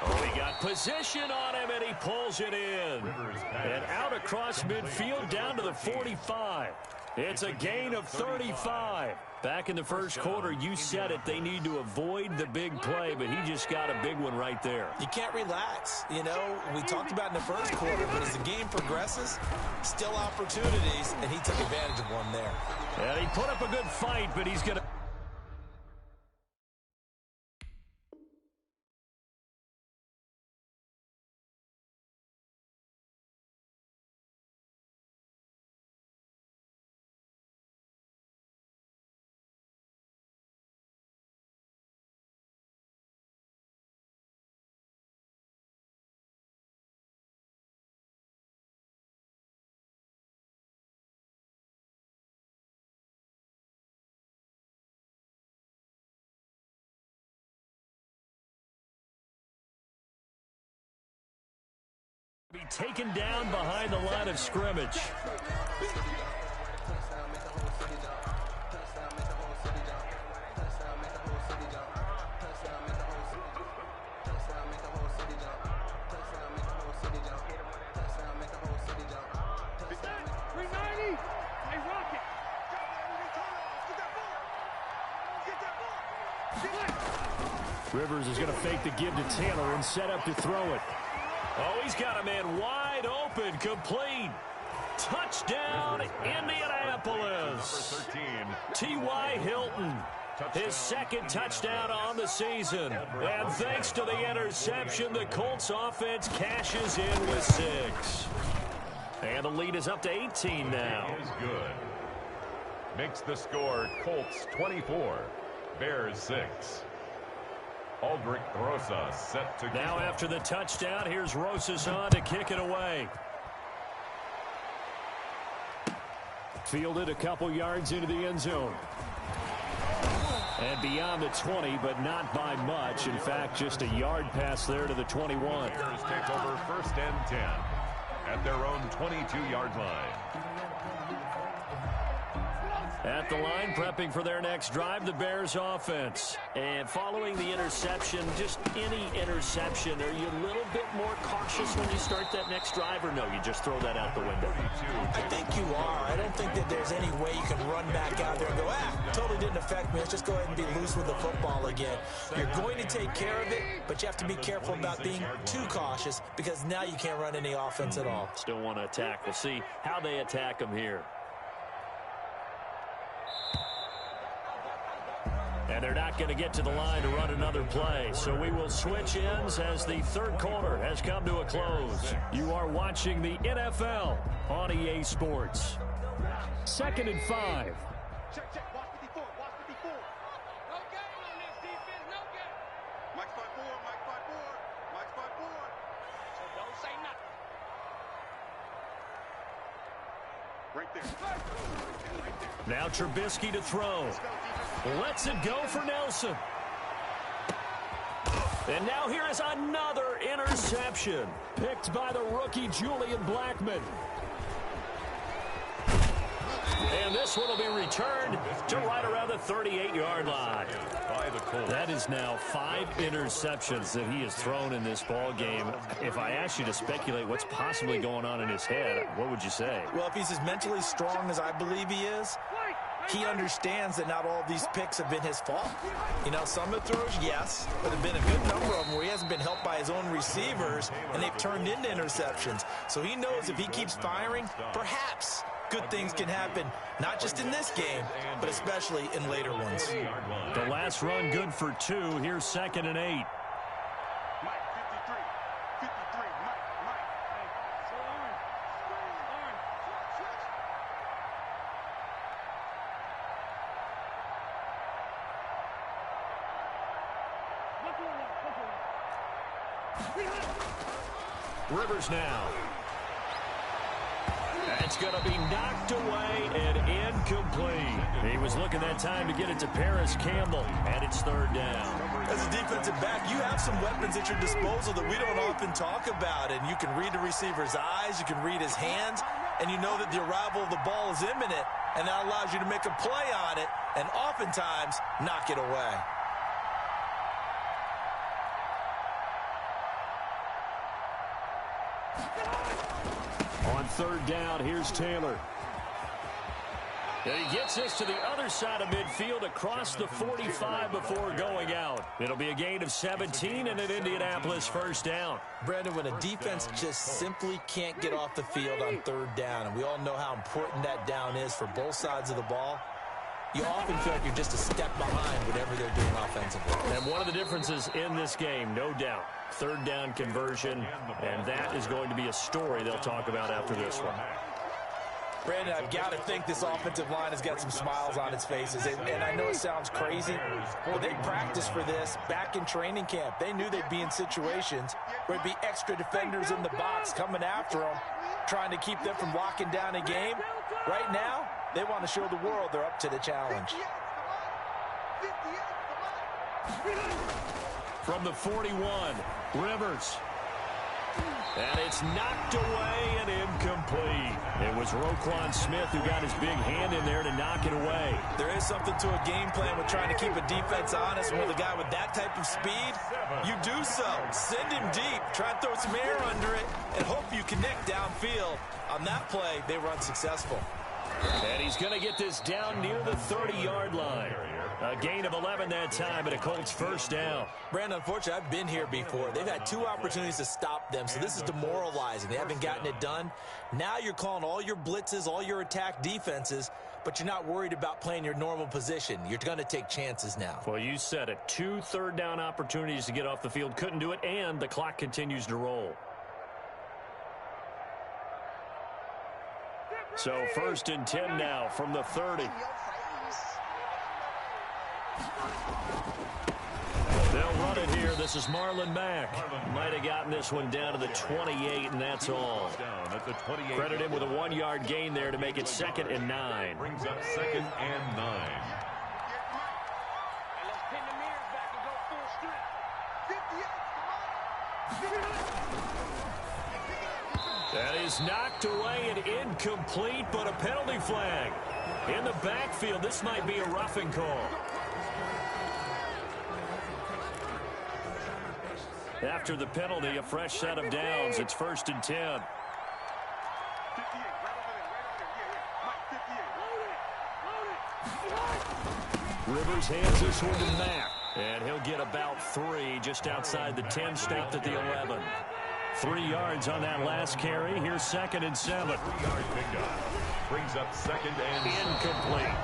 S2: Oh, he got position on him, and he pulls it in. And out across midfield down to the 45. It's a gain of 35. Back in the first quarter, you said it, they need to avoid the big play, but he just got a big one right there.
S4: You can't relax. You know, we talked about in the first quarter, but as the game progresses, still opportunities, and he took advantage of one there.
S2: And he put up a good fight, but he's going to... be taken down behind the line of scrimmage.
S6: Rivers is going to fake the give to Taylor and set up to throw it.
S2: Oh, he's got a man wide open, complete. Touchdown, Indianapolis. T.Y. Hilton, his second touchdown on the season. And thanks to the interception, the Colts offense cashes in with 6. And the lead is up to 18 now.
S3: Is good. Makes the score Colts 24, Bears 6. Aldrich Rosas set to
S2: now after the touchdown, here's Rosas on to kick it away.
S6: Fielded a couple yards into the end zone. And beyond the 20, but not by much. In fact, just a yard pass there to the 21.
S3: Bears take over 1st and 10 at their own 22-yard line.
S2: At the line, prepping for their next drive, the Bears offense. And following the interception, just any interception, are you a little bit more cautious when you start that next drive, or no, you just throw that out the window?
S4: I think you are. I don't think that there's any way you can run back out there and go, totally didn't affect me. Let's just go ahead and be loose with the football again. You're going to take care of it, but you have to be careful about being too cautious because now you can't run any offense at all.
S2: Still want to attack. We'll see how they attack them here. And they're not going to get to the line to run another play. So we will switch ends as the third quarter has come to a close. You are watching the NFL on EA Sports.
S6: 2nd and 5.
S5: Check, check. Watch 54. Watch 54. No game on this defense. No game. Mike's 5-4. Mike's 5-4. Mike's 5-4. So don't say nothing. Right there. Right there.
S2: Now Trubisky to throw. Lets it go for Nelson. And now here is another interception. Picked by the rookie Julian Blackmon. And this one will be returned to right around the 38-yard line. That is now 5 interceptions that he has thrown in this ball game. If I asked you to speculate what's possibly going on in his head, what would you say?
S4: Well, if he's as mentally strong as I believe he is, he understands that not all of these picks have been his fault. You know, some of the throws, yes, but there have been a good number of them where he hasn't been helped by his own receivers, and they've turned into interceptions. So he knows if he keeps firing, perhaps good things can happen, not just in this game, but especially in later ones.
S2: The last run good for 2. Here's 2nd and 8.
S5: Mike, 53. 53. Mike. Hey, so Lauren. Switch.
S2: Rivers now. That's going to be knocked away and incomplete. He was looking that time to get it to Bearz Campbell, and it's 3rd down.
S4: As a defensive back, you have some weapons at your disposal that we don't often talk about, and you can read the receiver's eyes, you can read his hands, and you know that the arrival of the ball is imminent, and that allows you to make a play on it and oftentimes knock it away.
S6: On 3rd down, here's Taylor.
S2: And he gets this to the other side of midfield across the 45 before going out. It'll be a gain of 17 and an Indianapolis 1st down.
S4: Brandon, when a defense just simply can't get off the field on 3rd down, and we all know how important that down is for both sides of the ball, you often feel like you're just a step behind whatever they're doing offensively.
S2: And one of the differences in this game, no doubt, 3rd down conversion, and that is going to be a story they'll talk about after this one.
S4: Brandon, I've got to think this offensive line has got some smiles on its faces. And I know it sounds crazy, but they practiced for this back in training camp. They knew they'd be in situations where it'd be extra defenders in the box coming after them, trying to keep them from locking down a game. Right now, they want to show the world they're up to the challenge.
S2: From the 41, Rivers. And it's knocked away and incomplete. It was Roquan Smith who got his big hand in there to knock it away.
S4: There is something to a game plan with trying to keep a defense honest. With a guy with that type of speed, you do so. Send him deep. Try and throw some air under it and hope you connect downfield. On that play, they were unsuccessful.
S2: And he's going to get this down near the 30-yard line. A gain of 11 that time, and a Colts first down.
S4: Brandon, unfortunately, I've been here before. They've had 2 opportunities to stop them, so this is demoralizing. They haven't gotten it done. Now you're calling all your blitzes, all your attack defenses, but you're not worried about playing your normal position. You're going to take chances now.
S2: Well, you said it. 2 third-down opportunities to get off the field. Couldn't do it, and the clock continues to roll. So 1st and 10 now from the 30. They'll run it here. This is Marlon Mack. Might have gotten this one down to the 28, and that's all. Credit him with a 1-yard gain there to make it 2nd and 9.
S3: Brings up 2nd and 9.
S2: That is knocked away and incomplete, but a penalty flag. In the backfield, this might be a roughing call. After the penalty, a fresh set of downs. It's 1st and 10. Rivers hands this one to Mack. And he'll get about 3 just outside the 10, stopped at the 11. 3 yards on that last carry. Here's 2nd and 7.
S3: 3-yard pickup. Brings up 2nd and
S2: incomplete.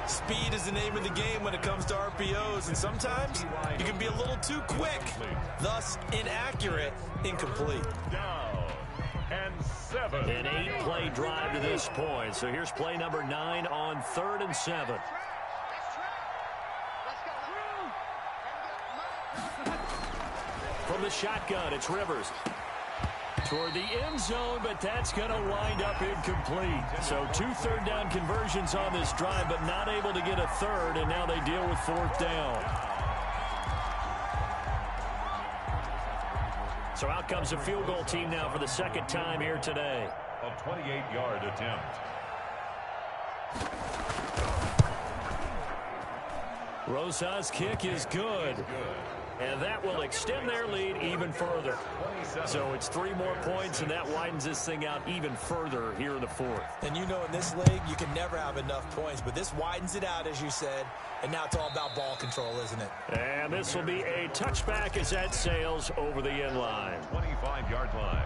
S4: Speed is the name of the game when it comes to RPOs, and sometimes you can be a little too quick, thus inaccurate, incomplete.
S3: down and 7.
S2: An 8-play drive to this point. So here's play number 9 on 3rd and 7. From the shotgun, it's Rivers. Toward the end zone, but that's going to wind up incomplete. So 2 third-down conversions on this drive, but not able to get a third, and now they deal with 4th down. So out comes a field goal team now for the 2nd time here today.
S3: A 28-yard attempt.
S2: Rosa's kick is good. And that will extend their lead even further. So it's 3 more points, and that widens this thing out even further here in the 4th.
S4: And you know in this league, you can never have enough points, but this widens it out, as you said, and now it's all about ball control, isn't it?
S2: And this will be a touchback as that sails over the end line.
S3: 25-yard line.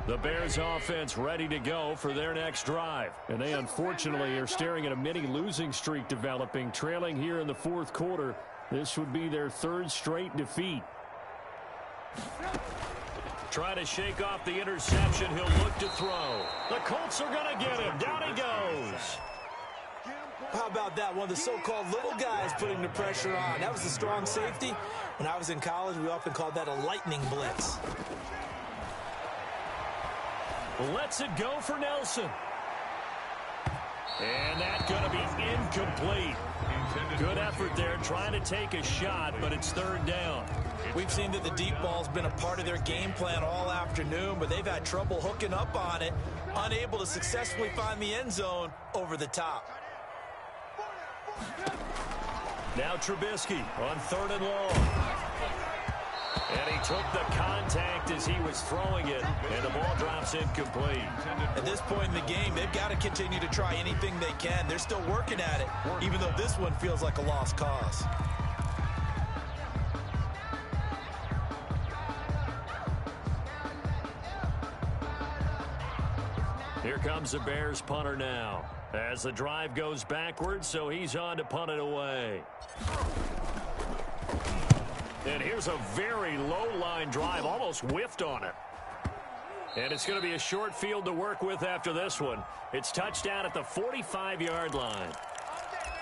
S2: The Bears offense ready to go for their next drive. And they unfortunately are staring at a mini losing streak developing, trailing here in the 4th quarter. This would be their 3rd straight defeat. Try to shake off the interception. He'll look to throw. The Colts are going to get him. Down he goes.
S4: How about that? One of the so-called little guys putting the pressure on. That was a strong safety. When I was in college, we often called that a lightning blitz.
S2: Lets it go for Nelson. And that's going to be incomplete. Good effort there trying to take a shot, but it's 3rd down.
S4: We've seen that the deep ball's been a part of their game plan all afternoon, but they've had trouble hooking up on it, unable to successfully find the end zone over the top.
S2: Now Trubisky on 3rd and long. And he took the contact as he was throwing it, and the ball drops incomplete.
S4: At this point in the game, they've got to continue to try anything they can. They're still working at it, even though this one feels like a lost cause.
S2: Here comes the Bears punter now. As the drive goes backwards, so he's on to punt it away. And here's a very low-line drive, almost whiffed on it. And it's going to be a short field to work with after this one. It's touchdown at the 45-yard line.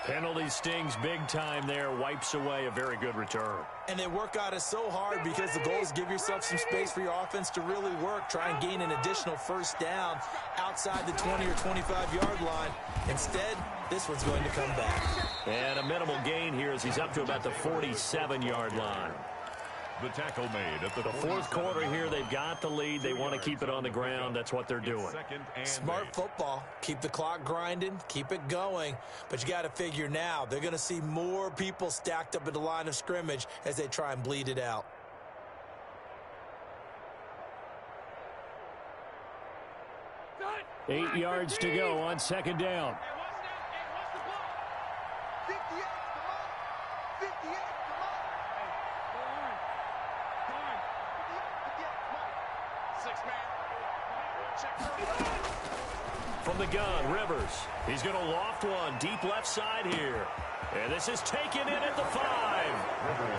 S2: Penalty stings big time there, wipes away a very good return.
S4: And they work out it so hard because the goal is give yourself some space for your offense to really work. Try and gain an additional 1st down outside the 20 or 25-yard line. Instead, this one's going to come back.
S2: And a minimal gain here as he's up to about the 47-yard line.
S3: The tackle made at the
S2: 4th quarter here. They've got the lead. They want to keep it on the ground. That's what they're doing.
S4: Smart football. Keep the clock grinding. Keep it going. But you got to figure now they're going to see more people stacked up at the line of scrimmage as they try and bleed it out.
S6: 8 yards to go on second down. From the gun, Rivers. He's going to loft one deep left side here. And this is taken in at the 5.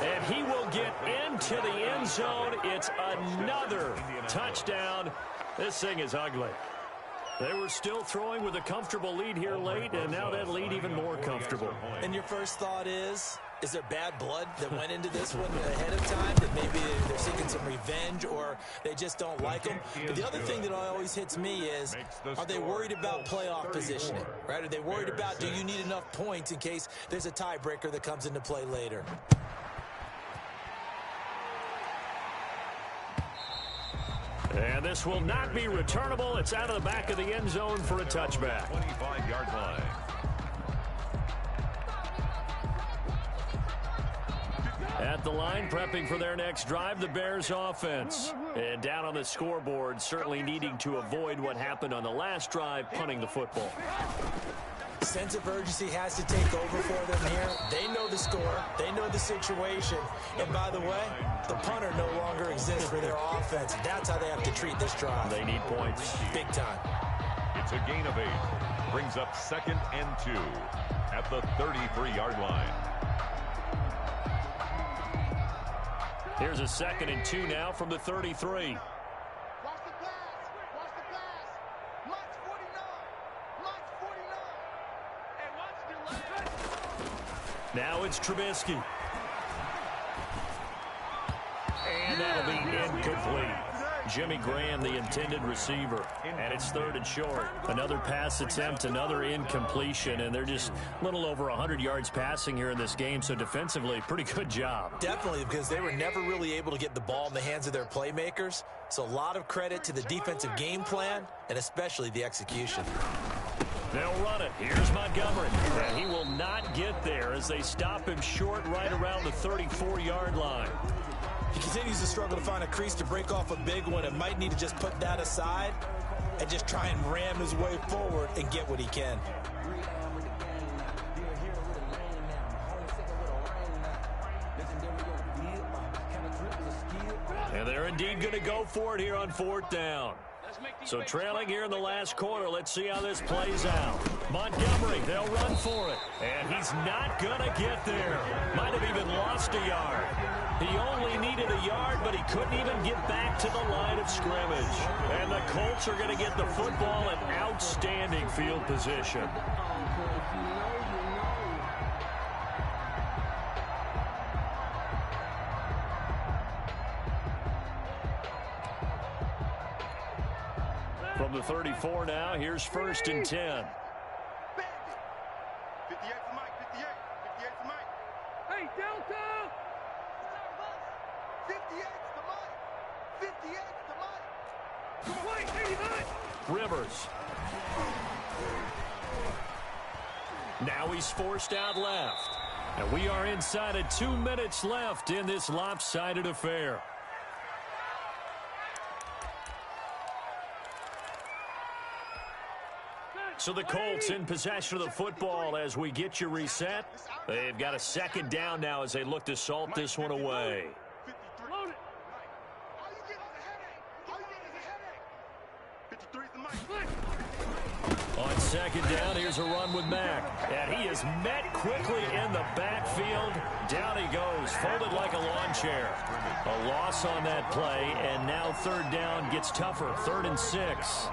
S6: And he will get into the end zone. It's another touchdown. This thing is ugly. They were still throwing with a comfortable lead here late, and now that lead even more comfortable.
S4: And your first thought is there bad blood that went into this one ahead of time, that maybe they're seeking some revenge or they just don't like them? But the other thing that always hits me is, are they worried about playoff positioning, right? Are they worried about, do you need enough points in case there's a tiebreaker that comes into play later?
S6: And this will not be returnable. It's out of the back of the end zone for a touchback.
S3: 25-yard line.
S6: At the line, prepping for their next drive, the Bears offense. And down on the scoreboard, certainly needing to avoid what happened on the last drive, punting the football.
S4: Sense of urgency has to take over for them here. They know the score. They know the situation. And by the way, the punter no longer exists for their offense. That's how they have to treat this drive.
S6: They need points.
S4: Big time.
S3: It's a gain of 8. Brings up 2nd and 2 at the 33-yard line.
S6: Here's a 2nd and 2 now from the 33. Now it's Trubisky. And that'll be incomplete. Jimmy Graham, the intended receiver. And it's 3rd and short. Another pass attempt, another incompletion. And they're just a little over 100 yards passing here in this game. So defensively, pretty good job.
S4: Definitely, because they were never really able to get the ball in the hands of their playmakers. So a lot of credit to the defensive game plan and especially the execution.
S6: They'll run it. Here's Montgomery. And he will not get there as they stop him short right around the 34-yard line.
S4: He continues to struggle to find a crease to break off a big one and might need to just put that aside and just try and ram his way forward and get what he can.
S6: And they're indeed going to go for it here on 4th down. So trailing here in the last quarter, let's see how this plays out. Montgomery, they'll run for it. And he's not going to get there. Might have even lost a yard. He only needed a yard, but he couldn't even get back to the line of scrimmage. And the Colts are going to get the football in outstanding field position. From the 34 now, here's 1st and 10.
S5: 58 for Mike, 58 for Mike. Hey, Delta! 58 for Mike, 58 for Mike. Come on, 89!
S6: Rivers. Now he's forced out left. And we are inside of 2 minutes left in this lopsided affair. So the Colts in possession of the football as we get you reset. They've got a 2nd down now as they look to salt this one away. On 2nd down, here's a run with Mack. And he is met quickly in the backfield. Down he goes, folded like a lawn chair. A loss on that play, and now 3rd down gets tougher. 3rd and 6.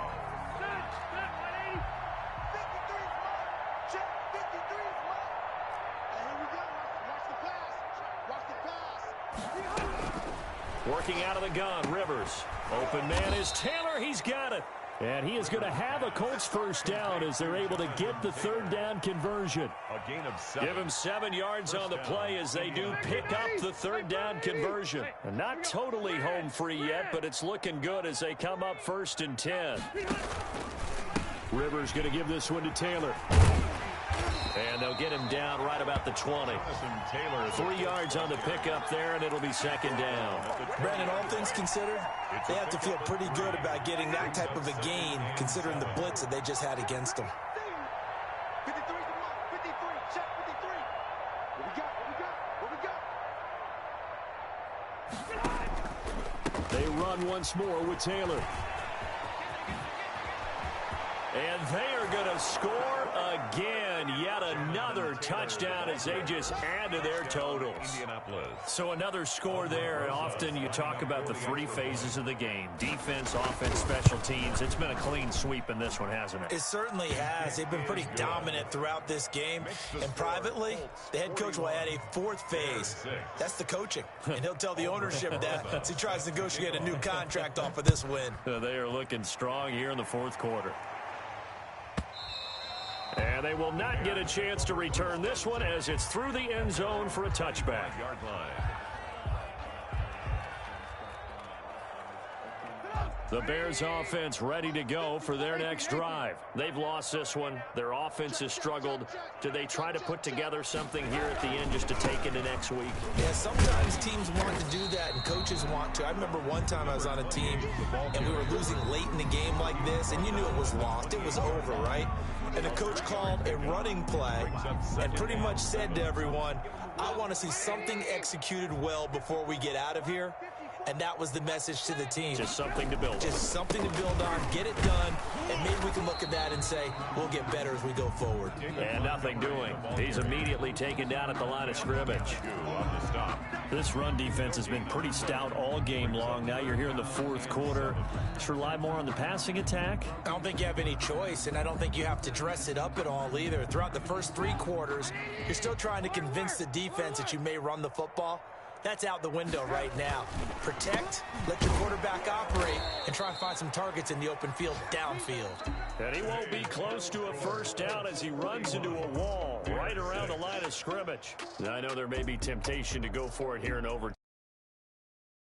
S6: Working out of the gun, Rivers. Open man is Taylor. He's got it. And he is going to have a Colts 1st down as they're able to get the 3rd down conversion.
S3: A gain of 7.
S6: Give him 7 yards on the play as they do pick up the 3rd down conversion. And not totally home free yet, but it's looking good as they come up 1st and 10. Rivers going to give this one to Taylor. And they'll get him down right about the 20. 3 yards on the pickup there, and it'll be second down.
S4: Brandon, all things considered, they have to feel pretty good about getting that type of a gain, considering the blitz that they just had against them.
S5: 53, 53, check 53. What we got?
S6: They run once more with Taylor. And they are going to score again. Yet another touchdown as they just add to their totals.
S2: So another score there. And often you talk about the 3 phases of the game. Defense, offense, special teams. It's been a clean sweep in this one, hasn't it?
S4: It certainly has. They've been pretty dominant throughout this game. And privately, the head coach will add a 4th phase. That's the coaching. And he'll tell the ownership that as he tries to negotiate a new contract off of this win.
S2: They are looking strong here in the 4th quarter. And they will not get a chance to return this one as it's through the end zone for a touchback. The Bears offense ready to go for their next drive. They've lost this one. Their offense has struggled. Do they try to put together something here at the end just to take into next week?
S4: Yeah, sometimes teams want to do that and coaches want to. I remember one time I was on a team and we were losing late in the game like this, and you knew it was lost. It was over, right? And the coach called a running play and pretty much said to everyone, I want to see something executed well before we get out of here. And that was the message to the team.
S2: Just something to build on.
S4: Just something to build on, get it done, and maybe we can look at that and say, we'll get better as we go forward.
S2: And nothing doing. He's immediately taken down at the line of scrimmage. This run defense has been pretty stout all game long. Now you're here in the 4th quarter. Just rely more on the passing attack?
S4: I don't think you have any choice, and I don't think you have to dress it up at all either. Throughout the first 3 quarters, you're still trying to convince the defense that you may run the football. That's out the window right now. Protect, let your quarterback operate, and try and find some targets in the open field downfield.
S2: And he won't be close to a first down as he runs into a wall right around the line of scrimmage. Now, I know there may be temptation to go for it here in overtime.